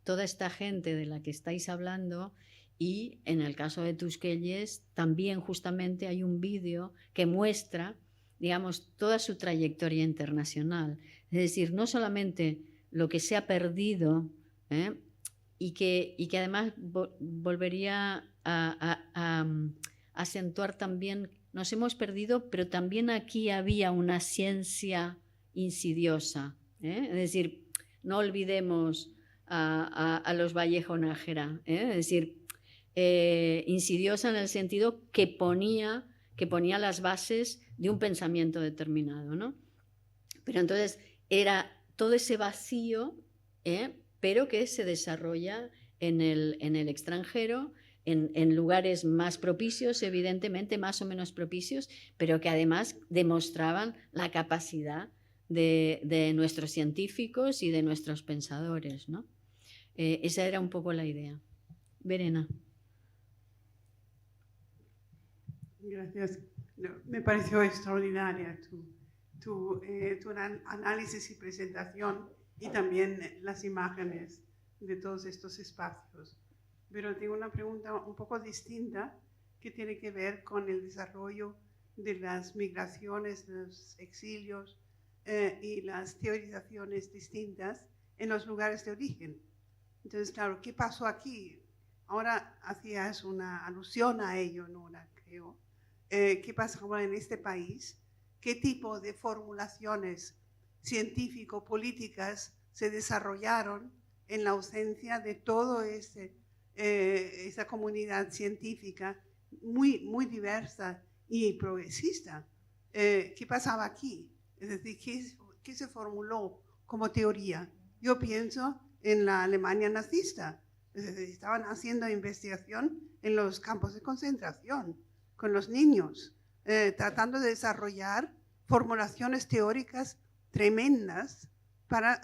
toda esta gente de la que estáis hablando. Y en el caso de Tuskelles también justamente hay un vídeo que muestra, digamos, toda su trayectoria internacional. Es decir, no solamente lo que se ha perdido, y que además volvería a acentuar también, nos hemos perdido, pero también aquí había una ciencia insidiosa. Es decir, no olvidemos a los Vallejo Nájera, es decir, insidiosa en el sentido que ponía las bases de un pensamiento determinado, ¿no? Pero entonces era todo ese vacío, pero que se desarrolla en el extranjero, en lugares más propicios, evidentemente, más o menos propicios, pero que además demostraban la capacidad de nuestros científicos y de nuestros pensadores, ¿no? Esa era un poco la idea. Verena.
Gracias. Me pareció extraordinaria tu análisis y presentación, y también las imágenes de todos estos espacios. Pero tengo una pregunta un poco distinta que tiene que ver con el desarrollo de las migraciones, los exilios y las teorizaciones distintas en los lugares de origen. Entonces, claro, ¿qué pasó aquí? Ahora hacías una alusión a ello, Nora, creo. ¿Qué pasaba en este país? ¿Qué tipo de formulaciones científico-políticas se desarrollaron en la ausencia de toda esa comunidad científica muy diversa y progresista? ¿Qué pasaba aquí? Es decir, ¿qué se formuló como teoría? Yo pienso en la Alemania nazista. Es decir, estaban haciendo investigación en los campos de concentración con los niños, tratando de desarrollar formulaciones teóricas tremendas para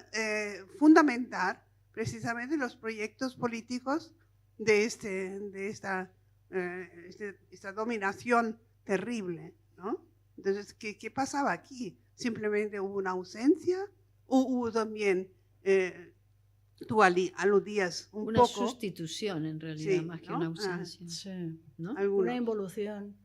fundamentar precisamente los proyectos políticos de esta dominación terrible, ¿no? Entonces, ¿qué pasaba aquí? ¿Simplemente hubo una ausencia o hubo también, tú aludías un
una
poco?
Una sustitución, en realidad,
Sí,
más que
¿no?
una ausencia.
Sí.
¿No?
Una involución.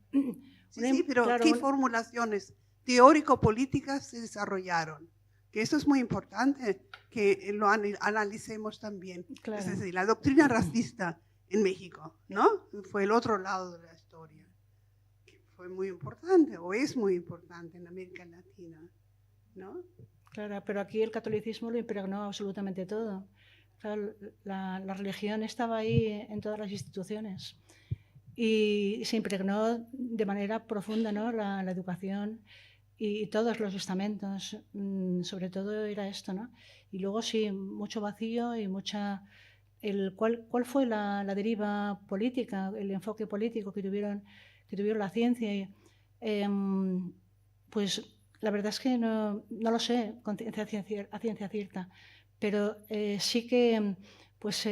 Sí, pero claro, ¿qué formulaciones teórico-políticas se desarrollaron? Que esto es muy importante que lo analicemos también.
Claro.
Es decir, la doctrina racista en México, ¿no? Fue el otro lado de la historia. Que fue muy importante, o es muy importante en América Latina, ¿no?
Claro, pero aquí el catolicismo lo impregnó absolutamente todo. Claro, la religión estaba ahí en todas las instituciones y se impregnó de manera profunda, ¿no? La educación y todos los estamentos, sobre todo era esto, ¿no? Y luego sí, mucho vacío y mucha... ¿Cuál fue la deriva política, el enfoque político que tuvieron la ciencia? Pues la verdad es que no lo sé a ciencia cierta, pero sí que, pues,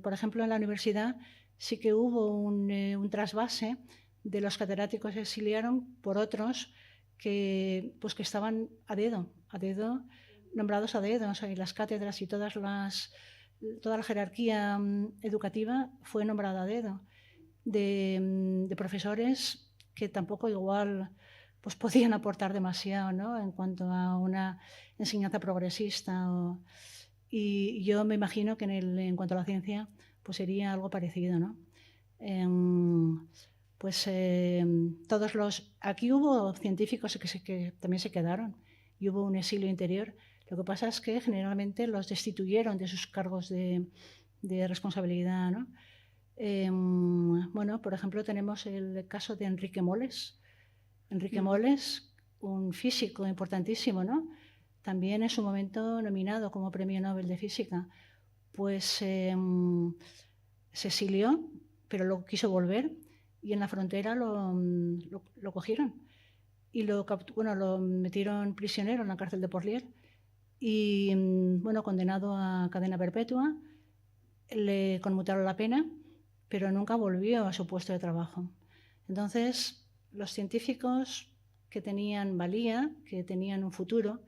por ejemplo, en la universidad sí que hubo un trasvase de los catedráticos que se exiliaron por otros que estaban a dedo, nombrados a dedo, o sea, y las cátedras y toda la jerarquía educativa fue nombrada a dedo, de profesores que tampoco igual pues podían aportar demasiado, ¿no? En cuanto a una enseñanza progresista. Y yo me imagino que en cuanto a la ciencia pues sería algo parecido, ¿no? Aquí hubo científicos que también se quedaron y hubo un exilio interior. Lo que pasa es que generalmente los destituyeron de sus cargos de responsabilidad, ¿no? Bueno, por ejemplo, tenemos el caso de Enrique Moles. Enrique Moles, un físico importantísimo, ¿no? También en su momento nominado como Premio Nobel de Física, pues se exilió, pero luego quiso volver y en la frontera lo cogieron y lo metieron prisionero en la cárcel de Porlier y, bueno, condenado a cadena perpetua, le conmutaron la pena, pero nunca volvió a su puesto de trabajo. Entonces, los científicos que tenían valía, que tenían un futuro,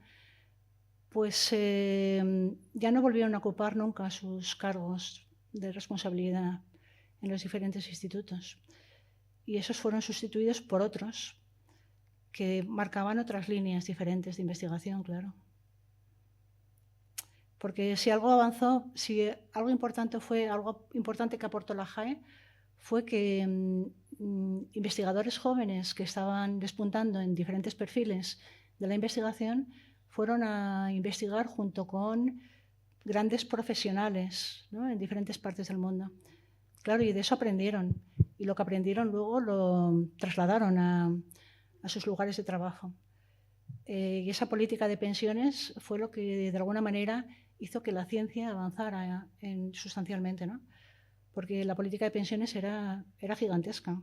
pues ya no volvieron a ocupar nunca sus cargos de responsabilidad en los diferentes institutos. Y esos fueron sustituidos por otros que marcaban otras líneas diferentes de investigación, claro. Porque si algo avanzó, si algo importante que aportó la JAE, fue que investigadores jóvenes que estaban despuntando en diferentes perfiles de la investigación fueron a investigar junto con grandes profesionales, ¿no?, en diferentes partes del mundo. Claro, y de eso aprendieron. Y lo que aprendieron luego lo trasladaron a sus lugares de trabajo. Y esa política de pensiones fue lo que de alguna manera hizo que la ciencia avanzara sustancialmente, ¿no? Porque la política de pensiones era gigantesca.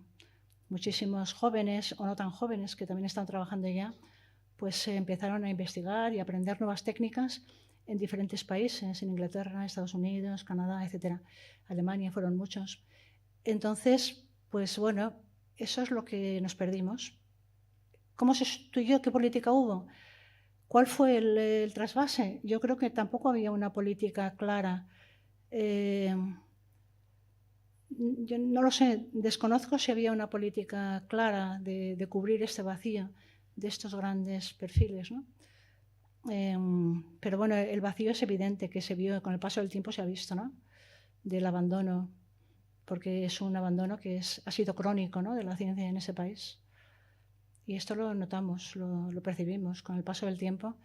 Muchísimos jóvenes o no tan jóvenes que también están trabajando ya, pues empezaron a investigar y a aprender nuevas técnicas en diferentes países, en Inglaterra, Estados Unidos, Canadá, etcétera. Alemania fueron muchos. Entonces, pues bueno, eso es lo que nos perdimos. ¿Cómo se estudió? ¿Qué política hubo? ¿Cuál fue el trasvase? Yo creo que tampoco había una política clara. Yo no lo sé, desconozco si había una política clara de cubrir este vacío de estos grandes perfiles, ¿no? Pero bueno, el vacío es evidente, que se vio con el paso del tiempo, se ha visto, ¿no?, del abandono, porque es un abandono que ha sido crónico, ¿no?, de la ciencia en ese país. Y esto lo notamos, lo percibimos con el paso del tiempo.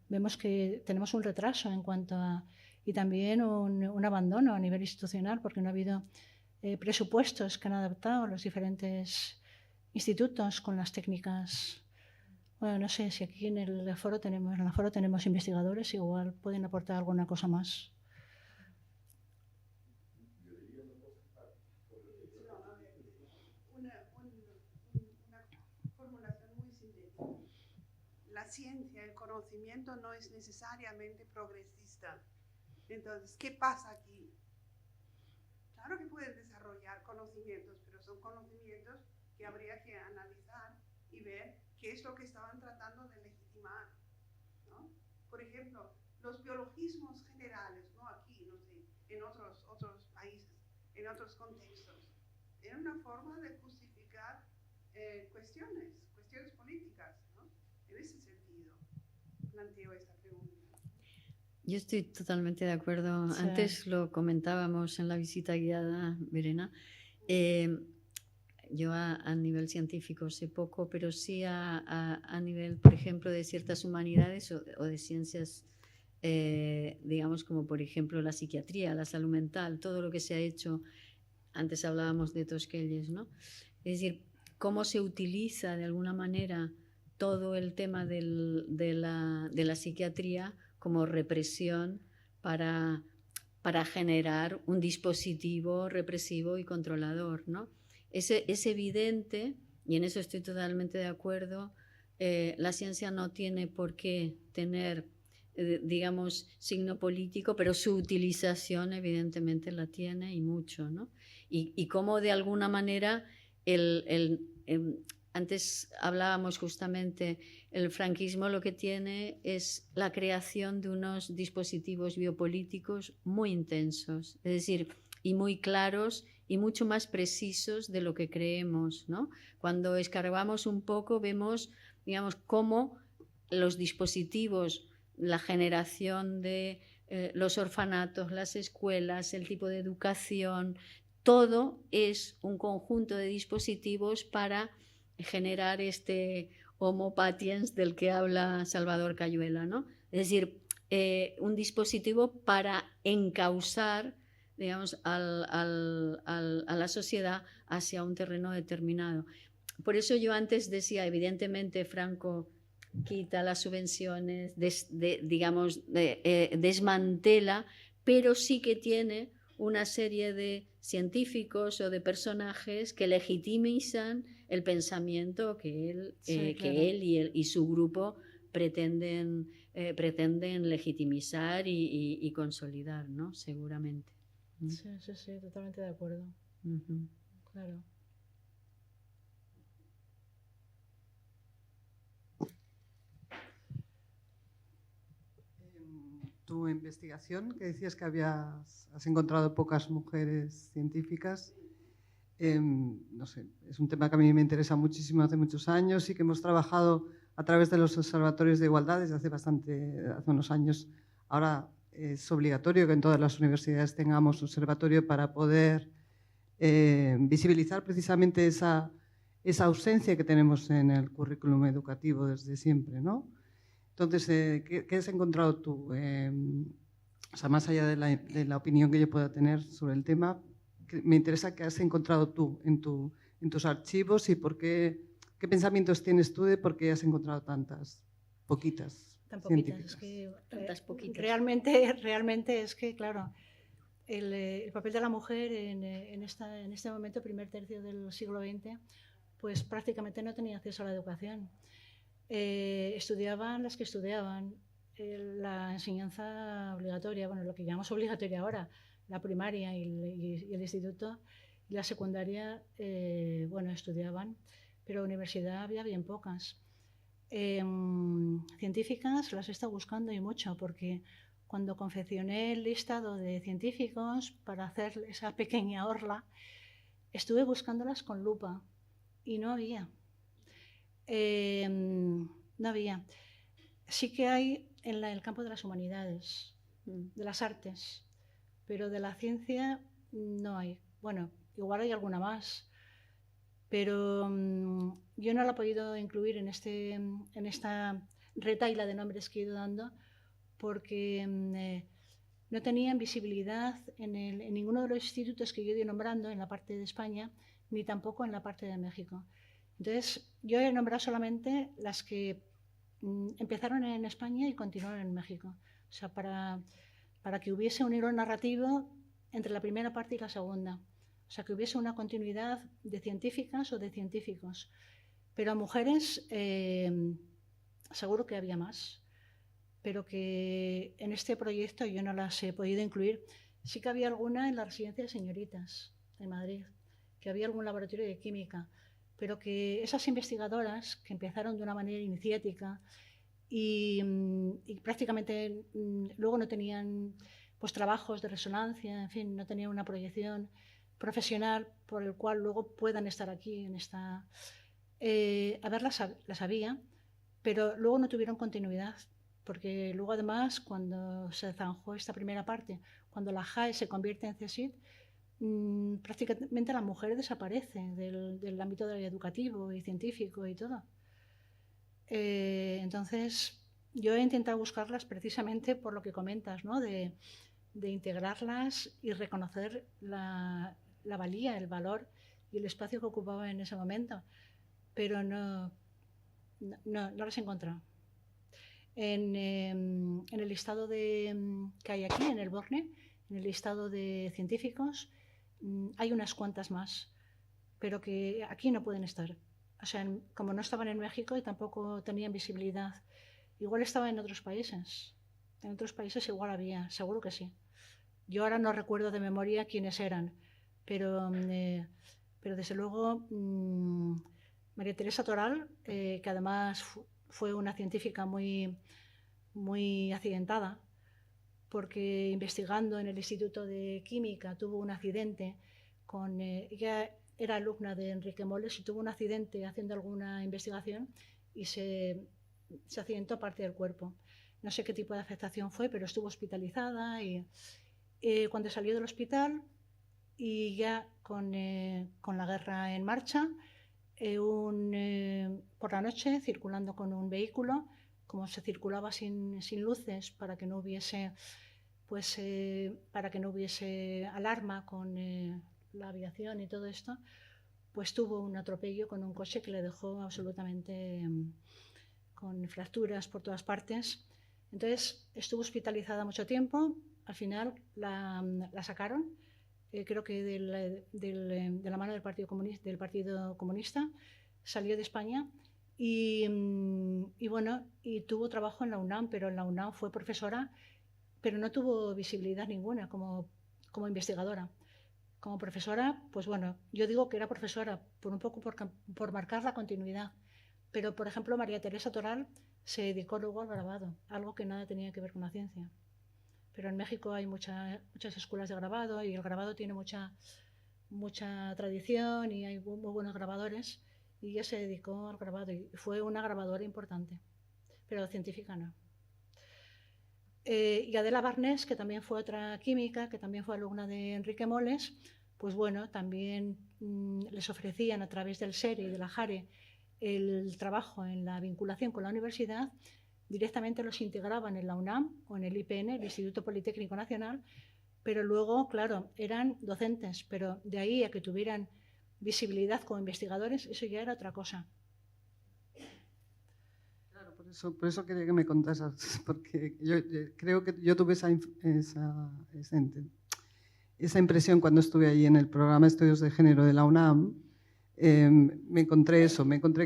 Vemos que tenemos un retraso en cuanto a... y también un abandono a nivel institucional, porque no ha habido presupuestos que han adaptado los diferentes institutos con las técnicas. Bueno, no sé si aquí en el foro tenemos investigadores, igual pueden aportar alguna cosa más.
Una formulación muy sintética. La ciencia, el conocimiento no es necesariamente progresista. Entonces, ¿qué pasa aquí? Claro que pueden desarrollar conocimientos, pero son conocimientos que habría que analizar y ver qué es lo que estaban tratando de legitimar, ¿no? Por ejemplo, los biologismos generales, no aquí, no sé, en otros países, en otros contextos, era una forma de justificar cuestiones políticas, ¿no? En ese sentido, planteo esta pregunta.
Yo estoy totalmente de acuerdo.
Sí.
Antes lo comentábamos en la visita guiada, Verena. Yo a nivel científico sé poco, pero sí a nivel, por ejemplo, de ciertas humanidades o de ciencias, digamos, como por ejemplo la psiquiatría, la salud mental, todo lo que se ha hecho. Antes hablábamos de Tosquelles, ¿no? Es decir, cómo se utiliza de alguna manera todo el tema de la psiquiatría como represión para generar un dispositivo represivo y controlador, ¿no? Es evidente, y en eso estoy totalmente de acuerdo, la ciencia no tiene por qué tener, digamos, signo político, pero su utilización evidentemente la tiene y mucho, ¿no? Y cómo de alguna manera antes hablábamos justamente, el franquismo lo que tiene es la creación de unos dispositivos biopolíticos muy intensos, es decir, y muy claros y mucho más precisos de lo que creemos, ¿no? Cuando escarbamos un poco vemos, digamos, cómo los dispositivos, la generación de los orfanatos, las escuelas, el tipo de educación, todo es un conjunto de dispositivos para generar este homo patiens del que habla Salvador Cayuela, ¿no? Es decir, un dispositivo para encauzar, digamos, a la sociedad hacia un terreno determinado. Por eso yo antes decía, evidentemente Franco quita las subvenciones, desmantela, pero sí que tiene una serie de científicos o de personajes que legitimizan el pensamiento que él,
Sí, claro.
que él y su grupo pretenden legitimizar y consolidar, ¿no? Seguramente.
Sí, sí, sí, totalmente de acuerdo. Claro.
Tu investigación, que decías que has encontrado pocas mujeres científicas, no sé, es un tema que a mí me interesa muchísimo hace muchos años y que hemos trabajado a través de los observatorios de igualdad desde hace unos años. Ahora es obligatorio que en todas las universidades tengamos observatorio para poder visibilizar precisamente esa ausencia que tenemos en el currículum educativo desde siempre, ¿no? Entonces, ¿qué has encontrado tú? O sea, más allá de la opinión que yo pueda tener sobre el tema, me interesa qué has encontrado tú en tus archivos y qué pensamientos tienes tú de por qué has encontrado tantas poquitas
Tan poquitas,
científicas.
es que
Tantas poquitas.
Realmente es que, claro, el papel de la mujer en este momento, primer tercio del siglo XX, pues prácticamente no tenía acceso a la educación. Estudiaban las que estudiaban, la enseñanza obligatoria, bueno, lo que llamamos obligatoria ahora, la primaria y el instituto, y la secundaria, bueno, estudiaban, pero universidad había bien pocas. Científicas las he estado buscando y mucho, porque cuando confeccioné el listado de científicos para hacer esa pequeña orla, estuve buscándolas con lupa y no había. No había. Sí que hay en el campo de las humanidades, de las artes, pero de la ciencia no hay. Bueno, igual hay alguna más, pero yo no la he podido incluir en esta retahíla de nombres que he ido dando porque no tenían visibilidad en ninguno de los institutos que yo he ido nombrando en la parte de España, ni tampoco en la parte de México. Entonces, yo he nombrado solamente las que empezaron en España y continuaron en México. O sea, para que hubiese un hilo narrativo entre la primera parte y la segunda. O sea, que hubiese una continuidad de científicas o de científicos. Pero a mujeres seguro que había más, pero que en este proyecto yo no las he podido incluir. Sí que había alguna en la residencia de señoritas de Madrid, que había algún laboratorio de química, pero que esas investigadoras que empezaron de una manera iniciática y prácticamente luego no tenían pues trabajos de resonancia, en fin, no tenían una proyección profesional por el cual luego puedan estar aquí en esta... a ver, las había, pero luego no tuvieron continuidad, porque luego además cuando se zanjó esta primera parte, cuando la JAE se convierte en CSIC, prácticamente la mujer desaparece del ámbito educativo y científico y todo. Entonces, yo he intentado buscarlas precisamente por lo que comentas, ¿no? de integrarlas y reconocer la valía, el valor y el espacio que ocupaba en ese momento, pero no las he encontrado. En el listado que hay aquí, en el Borne, en el listado de científicos, hay unas cuantas más, pero que aquí no pueden estar. O sea, como no estaban en México y tampoco tenían visibilidad, igual estaban en otros países. En otros países igual había, seguro que sí. Yo ahora no recuerdo de memoria quiénes eran, pero desde luego María Teresa Toral, que además fue una científica muy, muy accidentada, porque investigando en el Instituto de Química tuvo un accidente con... ella era alumna de Enrique Moles y tuvo un accidente haciendo alguna investigación y se accidentó parte del cuerpo. No sé qué tipo de afectación fue, pero estuvo hospitalizada y cuando salió del hospital y ya con la guerra en marcha, por la noche circulando con un vehículo, como se circulaba sin luces para que no hubiese alarma con la aviación y todo esto, pues tuvo un atropello con un coche que le dejó absolutamente con fracturas por todas partes. Entonces estuvo hospitalizada mucho tiempo, al final la sacaron, creo que de la mano del Partido Comunista, salió de España y bueno, y tuvo trabajo en la UNAM, pero en la UNAM fue profesora, pero no tuvo visibilidad ninguna como como investigadora. Como profesora, pues bueno, yo digo que era profesora por un poco por marcar la continuidad. Pero, por ejemplo, María Teresa Toral se dedicó luego al grabado, algo que nada tenía que ver con la ciencia. Pero en México hay muchas escuelas de grabado y el grabado tiene mucha tradición y hay muy buenos grabadores. Y ella se dedicó al grabado y fue una grabadora importante, pero científica no. Y Adela Barnés, que también fue otra química, que también fue alumna de Enrique Moles, pues bueno, también les ofrecían a través del SERE y de la JARE el trabajo en la vinculación con la universidad, directamente los integraban en la UNAM o en el IPN, el Instituto Politécnico Nacional, pero luego, claro, eran docentes, pero de ahí a que tuvieran visibilidad como investigadores, eso ya era otra cosa.
Por eso quería que me contases, porque yo creo que yo tuve esa impresión cuando estuve allí en el programa de Estudios de Género de la UNAM. Me encontré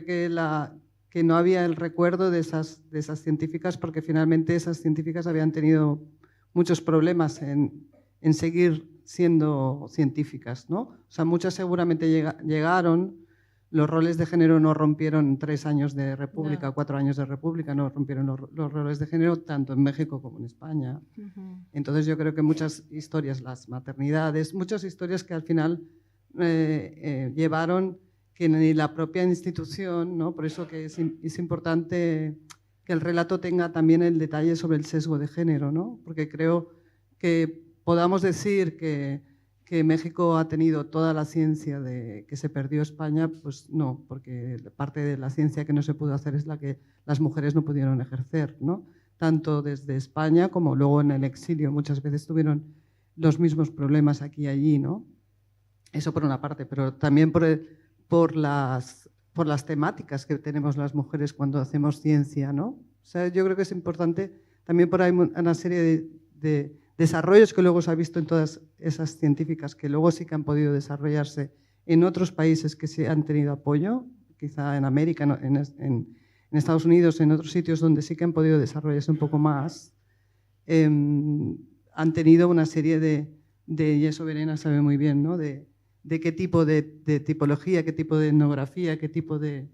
que no había el recuerdo de esas científicas, porque finalmente esas científicas habían tenido muchos problemas en seguir siendo científicas, ¿no? O sea, muchas seguramente llegaron. Los roles de género no rompieron 3 años de república, 4 años de república, no rompieron los roles de género tanto en México como en España. Entonces yo creo que muchas historias, las maternidades, muchas historias que al final llevaron que ni la propia institución, ¿no? Por eso que es importante que el relato tenga también el detalle sobre el sesgo de género, ¿no? Porque creo que podamos decir que México ha tenido toda la ciencia que se perdió España, pues no, porque parte de la ciencia que no se pudo hacer es la que las mujeres no pudieron ejercer, ¿no? Tanto desde España como luego en el exilio. Muchas veces tuvieron los mismos problemas aquí y allí, ¿no? Eso por una parte, pero también por las temáticas que tenemos las mujeres cuando hacemos ciencia, ¿no? O sea, yo creo que es importante también por ahí una serie de desarrollos que luego se ha visto en todas esas científicas que luego sí que han podido desarrollarse en otros países que sí han tenido apoyo, quizá en América, en Estados Unidos, en otros sitios donde sí que han podido desarrollarse un poco más, han tenido una serie y eso Verena sabe muy bien, ¿no? De qué tipo de tipología, qué tipo de etnografía, qué tipo de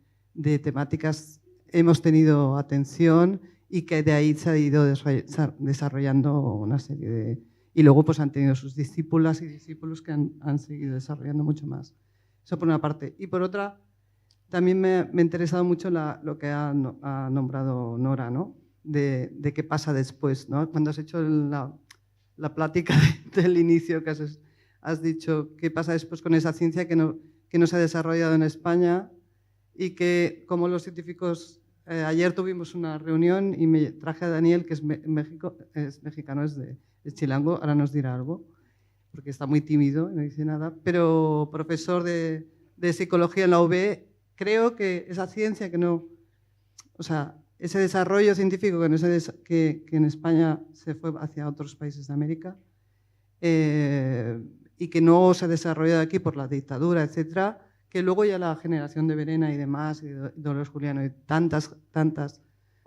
temáticas hemos tenido atención y que de ahí se ha ido desarrollando una serie de... Y luego pues han tenido sus discípulas y discípulos que han seguido desarrollando mucho más. Eso por una parte. Y por otra, también me ha interesado mucho lo que ha nombrado Nora, ¿no? De qué pasa después, ¿no? Cuando has hecho la plática del inicio que has dicho qué pasa después con esa ciencia que no se ha desarrollado en España y que como los científicos... ayer tuvimos una reunión y me traje a Daniel, que es mexicano, es chilango, ahora nos dirá algo, porque está muy tímido, no dice nada, pero profesor de psicología en la UB, creo que esa ciencia que no... O sea, ese desarrollo científico que en España se fue hacia otros países de América y que no se ha desarrollado aquí por la dictadura, etcétera, que luego ya la generación de Verena y demás, y de Dolores Juliano, y tantas,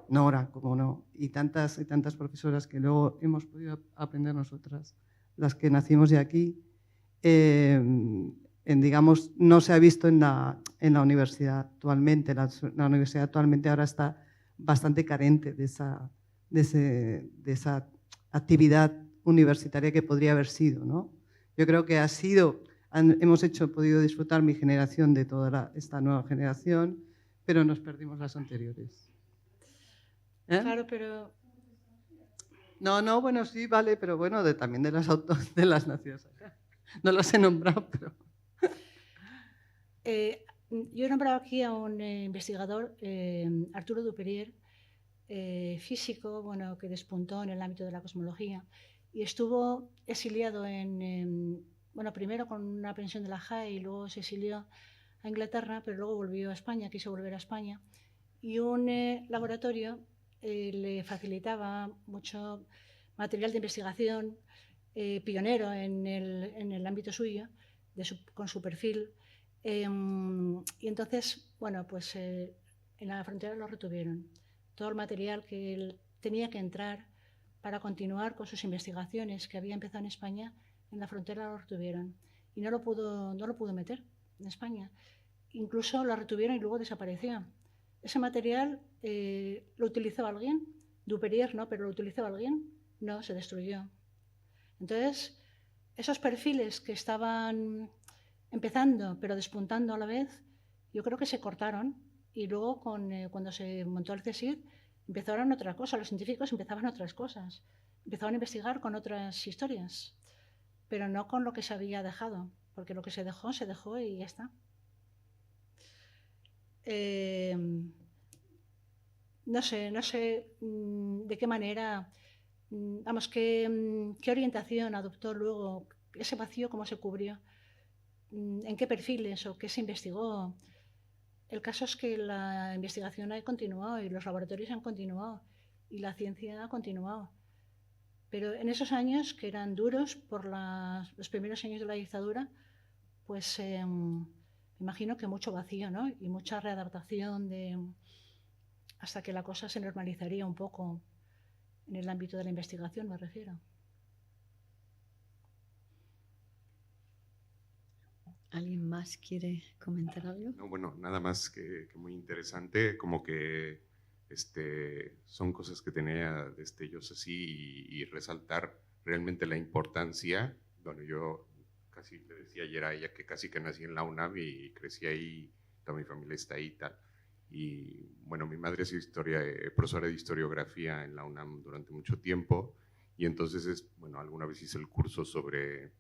Nora, como no, y tantas profesoras que luego hemos podido aprender nosotras, las que nacimos de aquí, digamos, no se ha visto en la universidad actualmente. La universidad actualmente ahora está bastante carente de esa actividad universitaria que podría haber sido, ¿no? Yo creo que hemos podido disfrutar mi generación de toda esta nueva generación, pero nos perdimos las anteriores.
Claro, pero...
No, bueno, sí, vale, pero bueno, también de las nacidas acá. No las he nombrado, pero...
yo he nombrado aquí a un investigador, Arturo Duperier, físico, bueno, que despuntó en el ámbito de la cosmología y estuvo exiliado bueno, primero con una pensión de la JAE y luego se exilió a Inglaterra, pero luego volvió a España, quiso volver a España. Y un laboratorio le facilitaba mucho material de investigación, pionero en el ámbito suyo, con su perfil. Y entonces, bueno, pues en la frontera lo retuvieron. Todo el material que él tenía que entrar para continuar con sus investigaciones que había empezado en España, En la frontera lo retuvieron y no lo pudo meter en España. Incluso lo retuvieron y luego desapareció. Ese material lo utilizó alguien, Duperier no, pero lo utilizó alguien, no, se destruyó. Entonces, esos perfiles que estaban empezando pero despuntando a la vez, yo creo que se cortaron y luego cuando se montó el CSIC empezaron otras cosas, los científicos empezaban otras cosas, empezaban a investigar con otras historias, pero no con lo que se había dejado, porque lo que se dejó y ya está. No sé de qué manera, vamos, qué orientación adoptó luego, ese vacío, cómo se cubrió, en qué perfiles o qué se investigó. El caso es que la investigación ha continuado y los laboratorios han continuado y la ciencia ha continuado. Pero en esos años, que eran duros por los primeros años de la dictadura, pues me imagino que mucho vacío, ¿no? Y mucha readaptación hasta que la cosa se normalizaría un poco en el ámbito de la investigación, me refiero.
¿Alguien más quiere comentar algo?
No, bueno, nada más que muy interesante, como que son cosas que tenía destellos así y resaltar realmente la importancia. Bueno, yo casi le decía ayer a ella que casi que nací en la UNAM y crecí ahí, toda mi familia está ahí y tal. Y bueno, mi madre es profesora de historiografía en la UNAM durante mucho tiempo y entonces, bueno, alguna vez hice el curso sobre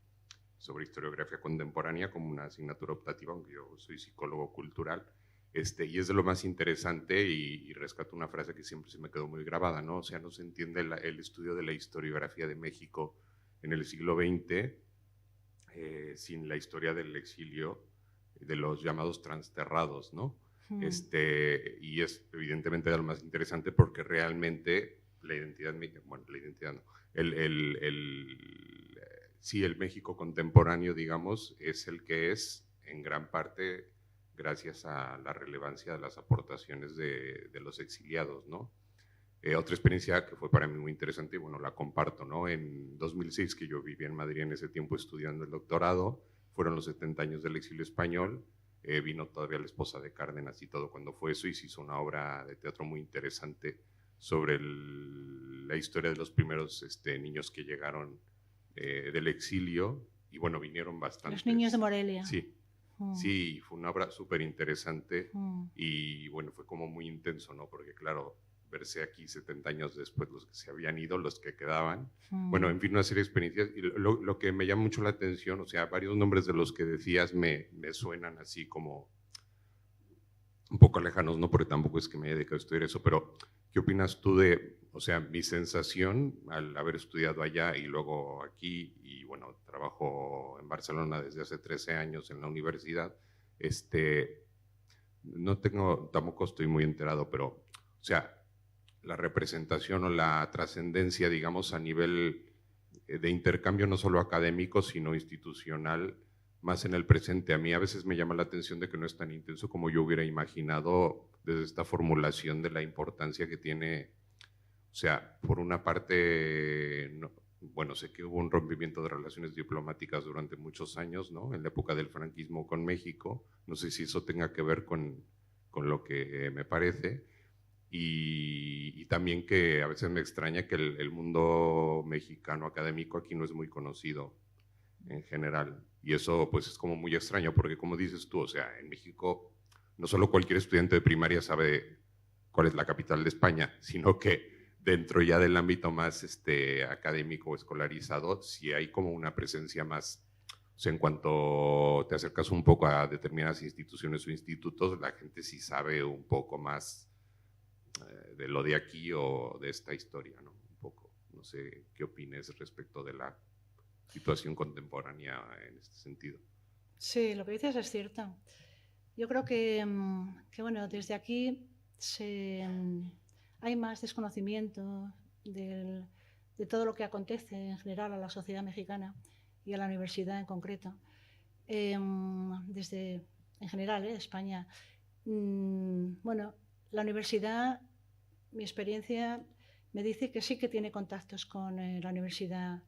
historiografía contemporánea como una asignatura optativa, aunque yo soy psicólogo cultural, y es de lo más interesante y rescato una frase que siempre se me quedó muy grabada, ¿no? O sea, no se entiende el estudio de la historiografía de México en el siglo XX sin la historia del exilio, de los llamados transterrados, ¿no? Y es evidentemente de lo más interesante porque realmente la identidad, bueno, la identidad no, sí, el México contemporáneo, digamos, es el que es en gran parte gracias a la relevancia de las aportaciones de los exiliados, ¿no? Otra experiencia que fue para mí muy interesante, y bueno, la comparto, ¿no? En 2006, que yo vivía en Madrid en ese tiempo estudiando el doctorado, fueron los 70 años del exilio español, vino todavía la esposa de Cárdenas y todo cuando fue eso, y se hizo una obra de teatro muy interesante sobre la historia de los primeros niños que llegaron del exilio, y bueno, vinieron bastantes.
Los niños de Morelia.
Sí, sí, fue una obra súper interesante y bueno, fue como muy intenso, ¿no? Porque claro, verse aquí 70 años después los que se habían ido, los que quedaban, bueno, en fin, una serie de experiencias, y lo que me llama mucho la atención, o sea, varios nombres de los que decías me suenan así como un poco lejanos, ¿no? Porque tampoco es que me haya dedicado a estudiar eso, pero ¿qué opinas tú o sea, mi sensación al haber estudiado allá y luego aquí, y bueno, trabajo en Barcelona desde hace 13 años en la universidad, tampoco estoy muy enterado, pero, o sea, la representación o la trascendencia, digamos, a nivel de intercambio no solo académico, sino institucional, más en el presente. A mí a veces me llama la atención de que no es tan intenso como yo hubiera imaginado desde esta formulación de la importancia que tiene. O sea, por una parte, bueno, sé que hubo un rompimiento de relaciones diplomáticas durante muchos años, ¿no? En la época del franquismo con México. No sé si eso tenga que ver con lo que me parece. Y también que a veces me extraña que el mundo mexicano académico aquí no es muy conocido en general. Y eso pues es como muy extraño porque como dices tú, o sea, en México no solo cualquier estudiante de primaria sabe cuál es la capital de España, sino que dentro ya del ámbito más académico o escolarizado, sí hay como una presencia más, o sea, en cuanto te acercas un poco a determinadas instituciones o institutos, la gente sí sabe un poco más de lo de aquí o de esta historia, ¿no? Un poco, no sé qué opines respecto de la situación contemporánea en este sentido.
Sí, lo que dices es cierto. Yo creo que bueno, desde aquí hay más desconocimiento de todo lo que acontece en general a la sociedad mexicana y a la universidad en concreto. Desde, en general, España. Bueno, la universidad, mi experiencia me dice que sí que tiene contactos con la universidad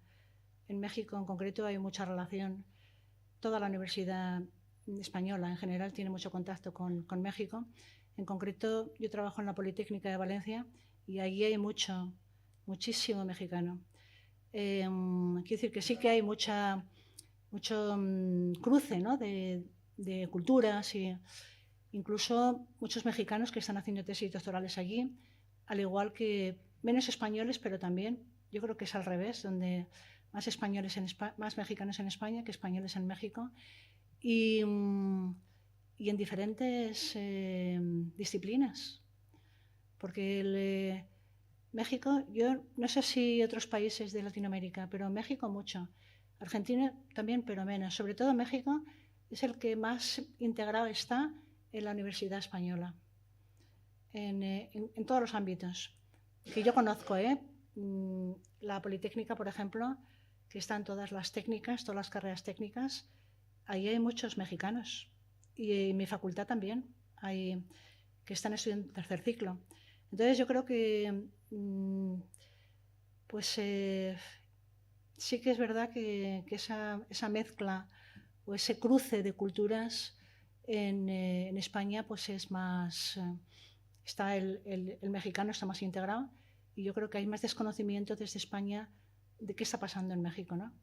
en México en concreto hay mucha relación. Toda la universidad española en general tiene mucho contacto con México. En concreto, yo trabajo en la Politécnica de Valencia y allí hay muchísimo mexicano. Quiero decir que sí que hay mucho cruce, ¿no? de culturas, y incluso muchos mexicanos que están haciendo tesis doctorales allí, al igual que menos españoles, pero también yo creo que es al revés, donde más más mexicanos en España que españoles en México, y en diferentes disciplinas, porque México, yo no sé si otros países de Latinoamérica, pero México mucho, Argentina también, pero menos. Sobre todo México es el que más integrado está en la Universidad Española, en todos los ámbitos que yo conozco, la Politécnica, por ejemplo, que están todas las técnicas, todas las carreras técnicas, ahí hay muchos mexicanos, y en mi facultad también hay que están estudiando tercer ciclo. Entonces yo creo que sí que es verdad que esa mezcla o ese cruce de culturas en España pues es más, está el mexicano está más integrado, y yo creo que hay más desconocimiento desde España de qué está pasando en México, ¿no?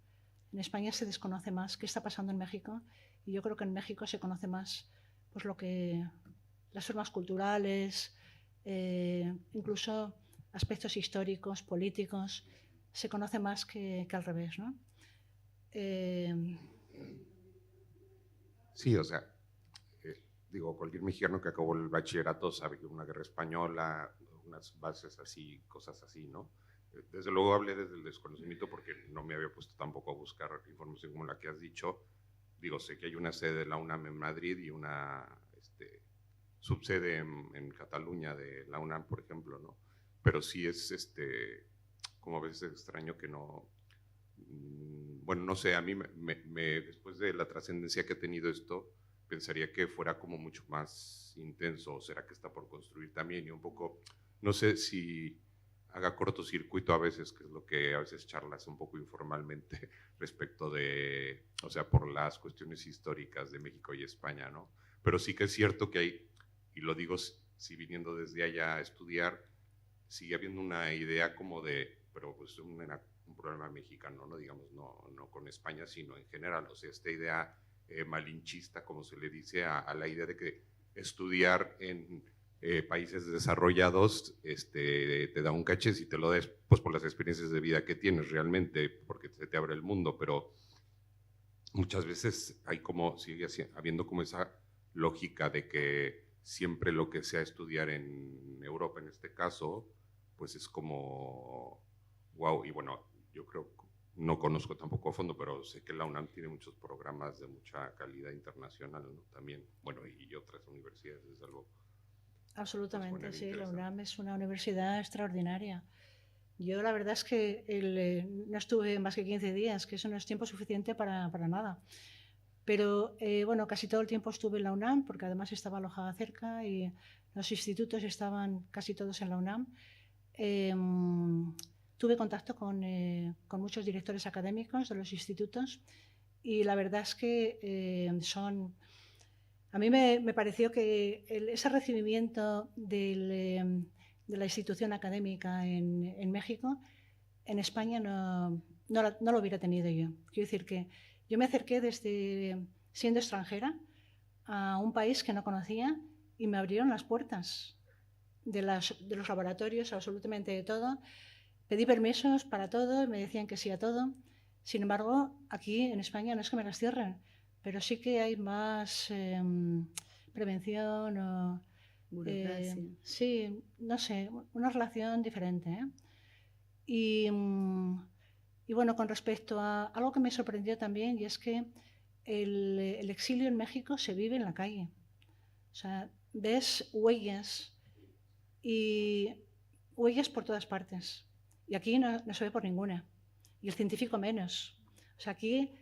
En España se desconoce más qué está pasando en México, y yo creo que en México se conoce más pues las formas culturales, incluso aspectos históricos, políticos, se conoce más que al revés, ¿no?
Sí, o sea, digo, cualquier mexicano que acabó el bachillerato sabe que una guerra española, unas bases así, cosas así, ¿no? Desde luego hablé desde el desconocimiento porque no me había puesto tampoco a buscar información como la que has dicho. Digo, sé que hay una sede de la UNAM en Madrid y una subsede en Cataluña de la UNAM, por ejemplo, ¿no? Pero sí es como a veces extraño que no. Bueno, no sé, a mí después de la trascendencia que ha tenido esto, pensaría que fuera como mucho más intenso, o será que está por construir también, y un poco, no sé si haga cortocircuito a veces, que es lo que a veces charlas un poco informalmente respecto de, o sea, por las cuestiones históricas de México y España, ¿no? Pero sí que es cierto que hay, y lo digo si viniendo desde allá a estudiar, sigue habiendo una idea como de, pero pues un problema mexicano, ¿no? Digamos, no con España, sino en general, o sea, esta idea malinchista, como se le dice, a la idea de que estudiar en países desarrollados te da un caché si te lo des, pues por las experiencias de vida que tienes realmente, porque se te abre el mundo, pero muchas veces hay como, sigue habiendo como esa lógica de que siempre lo que sea estudiar en Europa, en este caso, pues es como, wow, y bueno, yo creo, no conozco tampoco a fondo, pero sé que la UNAM tiene muchos programas de mucha calidad internacional, ¿no? También, bueno, y otras universidades, desde luego.
Absolutamente, sí, la UNAM es una universidad extraordinaria. Yo la verdad es que no estuve más que 15 días, que eso no es tiempo suficiente para nada. Pero bueno, casi todo el tiempo estuve en la UNAM, porque además estaba alojada cerca y los institutos estaban casi todos en la UNAM. Tuve contacto con muchos directores académicos de los institutos, y la verdad es que a mí me pareció que ese recibimiento de la institución académica en México, en España no lo hubiera tenido yo. Quiero decir que yo me acerqué desde siendo extranjera a un país que no conocía, y me abrieron las puertas de los laboratorios, absolutamente de todo. Pedí permisos para todo y me decían que sí a todo. Sin embargo, aquí en España no es que me las cierren, pero sí que hay más prevención o
burocracia.
Sí, no sé, una relación diferente, ¿eh? Y bueno, con respecto a algo que me sorprendió también, y es que el exilio en México se vive en la calle. O sea, ves huellas, y huellas por todas partes. Y aquí no se ve por ninguna. Y el científico menos. O sea, aquí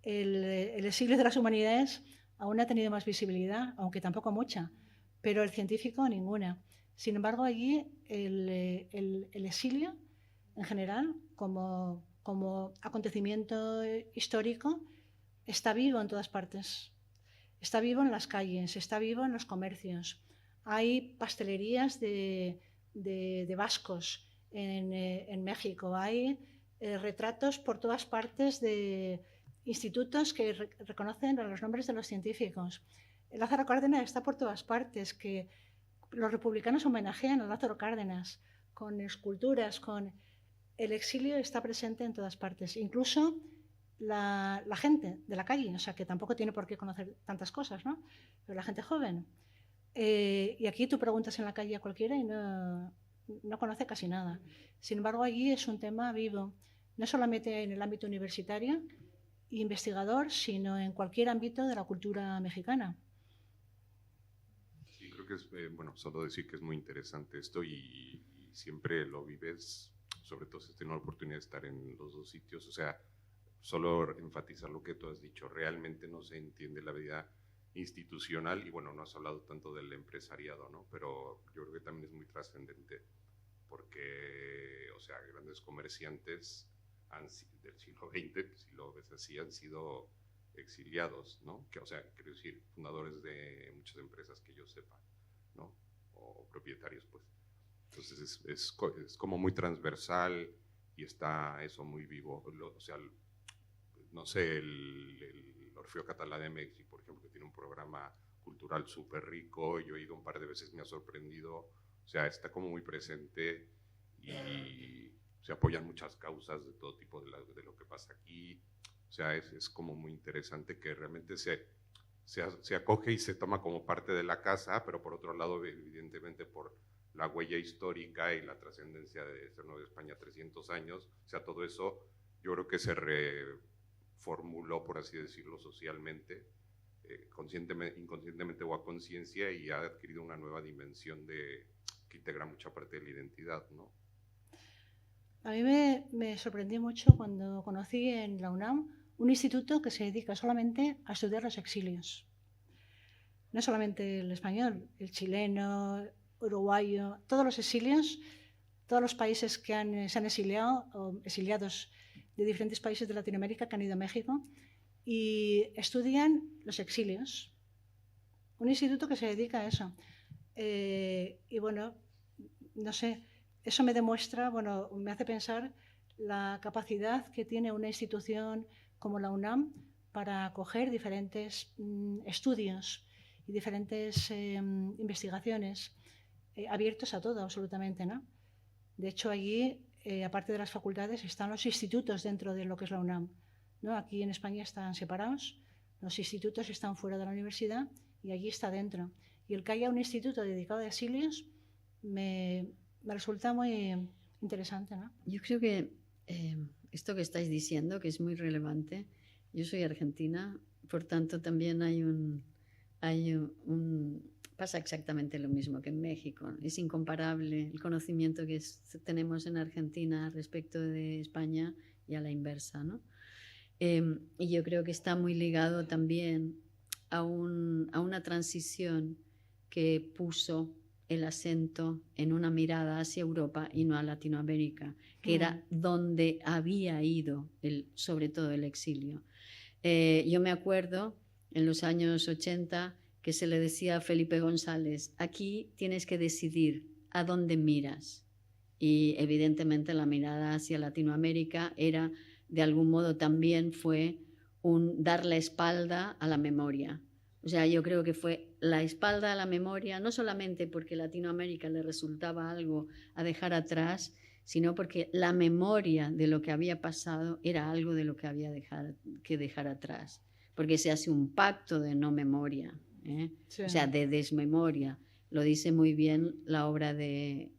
el exilio de las humanidades aún ha tenido más visibilidad, aunque tampoco mucha, pero el científico ninguna. Sin embargo, allí el exilio, en general, como como acontecimiento histórico está vivo en todas partes. Está vivo en las calles, está vivo en los comercios. Hay pastelerías de vascos en México. Hay retratos por todas partes de institutos que reconocen los nombres de los científicos. Lázaro Cárdenas está por todas partes, que los republicanos homenajean a Lázaro Cárdenas con esculturas, con... El exilio está presente en todas partes, incluso la gente de la calle, o sea, que tampoco tiene por qué conocer tantas cosas, ¿no? Pero la gente joven. Y aquí tú preguntas en la calle a cualquiera y no conoce casi nada. Sin embargo, allí es un tema vivo, no solamente en el ámbito universitario e investigador, sino en cualquier ámbito de la cultura mexicana.
Sí, creo que es, bueno, solo decir que es muy interesante esto y siempre lo vives, sobre todo si has tenido la oportunidad de estar en los dos sitios, o sea, solo enfatizar lo que tú has dicho, realmente no se entiende la vida institucional y bueno, no has hablado tanto del empresariado, ¿no? Pero yo creo que también es muy trascendente porque, o sea, grandes comerciantes del siglo XX, si lo ves así, han sido exiliados, ¿no? Que, o sea, quiero decir, fundadores de muchas empresas que yo sepa, ¿no? O propietarios, pues. Entonces es como muy transversal y está eso muy vivo. O sea, no sé, el Orfeo Catalá de México, por ejemplo, que tiene un programa cultural súper rico, yo he ido un par de veces, me ha sorprendido, o sea, está como muy presente y se apoyan muchas causas de todo tipo de lo que pasa aquí. O sea, es como muy interesante que realmente se acoge y se toma como parte de la casa, pero por otro lado, evidentemente, por la huella histórica y la trascendencia de ser Nueva España 300 años, o sea, todo eso yo creo que se reformuló, por así decirlo, socialmente, inconscientemente o a conciencia, y ha adquirido una nueva dimensión que integra mucha parte de la identidad, ¿no?
A mí me sorprendió mucho cuando conocí en la UNAM un instituto que se dedica solamente a estudiar los exilios. No solamente el español, el chileno, uruguayo, todos los exilios, todos los países que se han exiliado o exiliados de diferentes países de Latinoamérica que han ido a México y estudian los exilios. Un instituto que se dedica a eso. Y bueno, no sé, eso me demuestra, bueno, me hace pensar la capacidad que tiene una institución como la UNAM para acoger diferentes estudios y diferentes investigaciones abiertos a todo, absolutamente, ¿no? De hecho, allí, aparte de las facultades, están los institutos dentro de lo que es la UNAM, ¿no? Aquí en España están separados, los institutos están fuera de la universidad y allí está dentro. Y el que haya un instituto dedicado a exilios me resulta muy interesante, ¿no?
Yo creo que esto que estáis diciendo, que es muy relevante, yo soy argentina, por tanto también pasa exactamente lo mismo que en México. Es incomparable el conocimiento que tenemos en Argentina respecto de España y a la inversa, ¿no? Y yo creo que está muy ligado también a una transición que puso el acento en una mirada hacia Europa y no a Latinoamérica, que era donde había ido sobre todo el exilio. Yo me acuerdo en los años 80 que se le decía a Felipe González, aquí tienes que decidir a dónde miras. Y evidentemente la mirada hacia Latinoamérica era, de algún modo también fue dar la espalda a la memoria. O sea, yo creo que fue la espalda a la memoria, no solamente porque Latinoamérica le resultaba algo a dejar atrás, sino porque la memoria de lo que había pasado era algo de lo que había que dejar atrás. Porque se hace un pacto de no memoria, sí. O sea, de desmemoria. Lo dice muy bien la obra de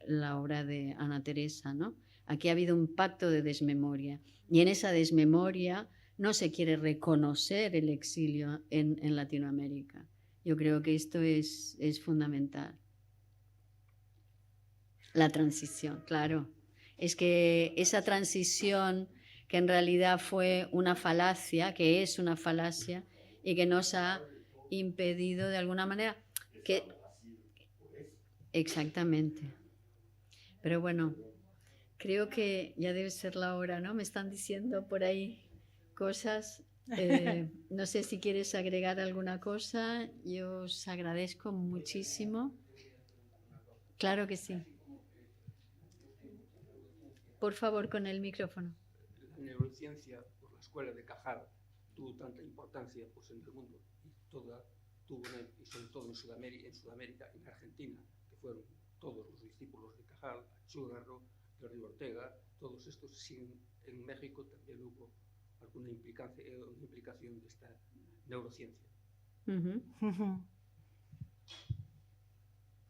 Ana Teresa, ¿no? Aquí ha habido un pacto de desmemoria. Y en esa desmemoria no se quiere reconocer el exilio en Latinoamérica. Yo creo que esto es fundamental. La transición, claro. Es que esa transición que en realidad fue una falacia, que es una falacia, y que nos ha impedido de alguna manera que... Exactamente. Pero bueno, Creo que ya debe ser la hora, ¿no? Me están diciendo por ahí cosas. No sé si quieres agregar alguna cosa. Yo os agradezco muchísimo. Claro que sí. Por favor, con el micrófono.
La neurociencia, por la escuela de Cajal, tuvo tanta importancia pues, en el mundo y y sobre todo en Sudamérica y en Argentina, que fueron todos los discípulos de Cajal, Achúcarro, Jordi Ortega, todos estos. Sí, en México también hubo alguna implicación de esta neurociencia.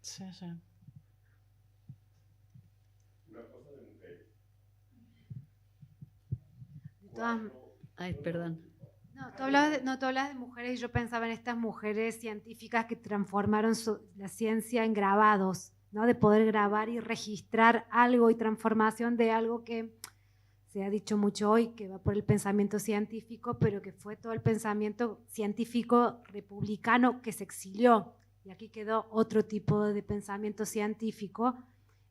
Sí, sí.
Una cosa de mujeres.
Ay, perdón.
No, tú hablas de mujeres y yo pensaba en estas mujeres científicas que transformaron la ciencia en grabados, ¿no? De poder grabar y registrar algo y transformación de algo que se ha dicho mucho hoy, que va por el pensamiento científico, pero que fue todo el pensamiento científico republicano que se exilió. Y aquí quedó otro tipo de pensamiento científico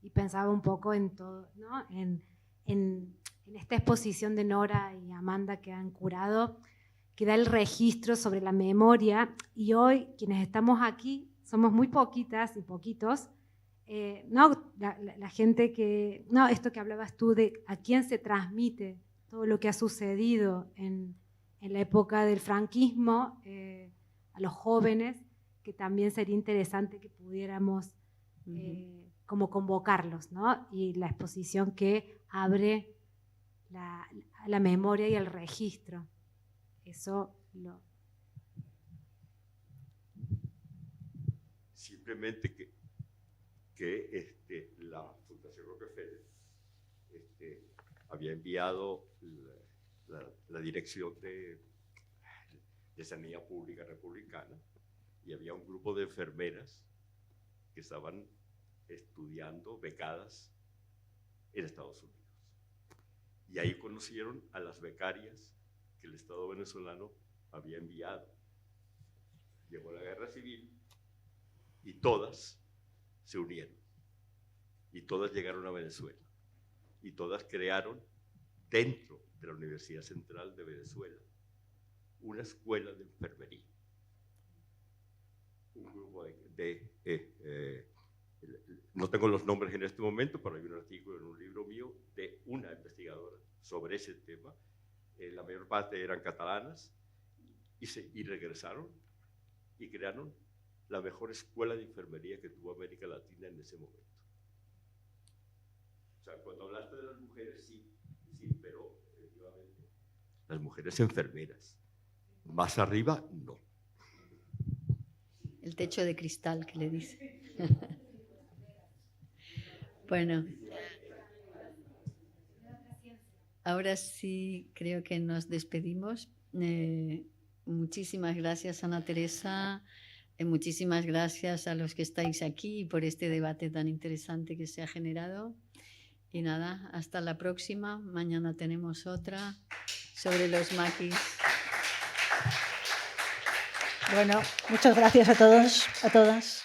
y pensaba un poco en todo, ¿no? En esta exposición de Nora y Amanda que han curado, que da el registro sobre la memoria, y hoy quienes estamos aquí somos muy poquitas y poquitos, ¿no? La gente que, no, esto que hablabas tú de a quién se transmite todo lo que ha sucedido en la época del franquismo, a los jóvenes, que también sería interesante que pudiéramos como convocarlos, ¿no? Y la exposición que abre la memoria y el registro. Eso lo...
Simplemente que la Fundación Rockefeller había enviado la dirección de Sanidad Pública Republicana, y había un grupo de enfermeras que estaban estudiando becadas en Estados Unidos. Y ahí conocieron a las becarias que el Estado venezolano había enviado. Llegó la guerra civil y todas se unieron. Y todas llegaron a Venezuela. Y todas crearon, dentro de la Universidad Central de Venezuela, una escuela de enfermería. Un grupo no tengo los nombres en este momento, pero hay un artículo en un libro mío de una investigadora sobre ese tema. La mayor parte eran catalanas y regresaron y crearon la mejor escuela de enfermería que tuvo América Latina en ese momento. O sea, cuando hablaste de las mujeres, sí, pero efectivamente las mujeres enfermeras. Más arriba, no.
El techo de cristal que le dice. Bueno, ahora sí creo que nos despedimos. Muchísimas gracias, Ana Teresa. Muchísimas gracias a los que estáis aquí por este debate tan interesante que se ha generado. Y nada, hasta la próxima. Mañana tenemos otra sobre los maquis.
Bueno, muchas gracias a todos, a todas.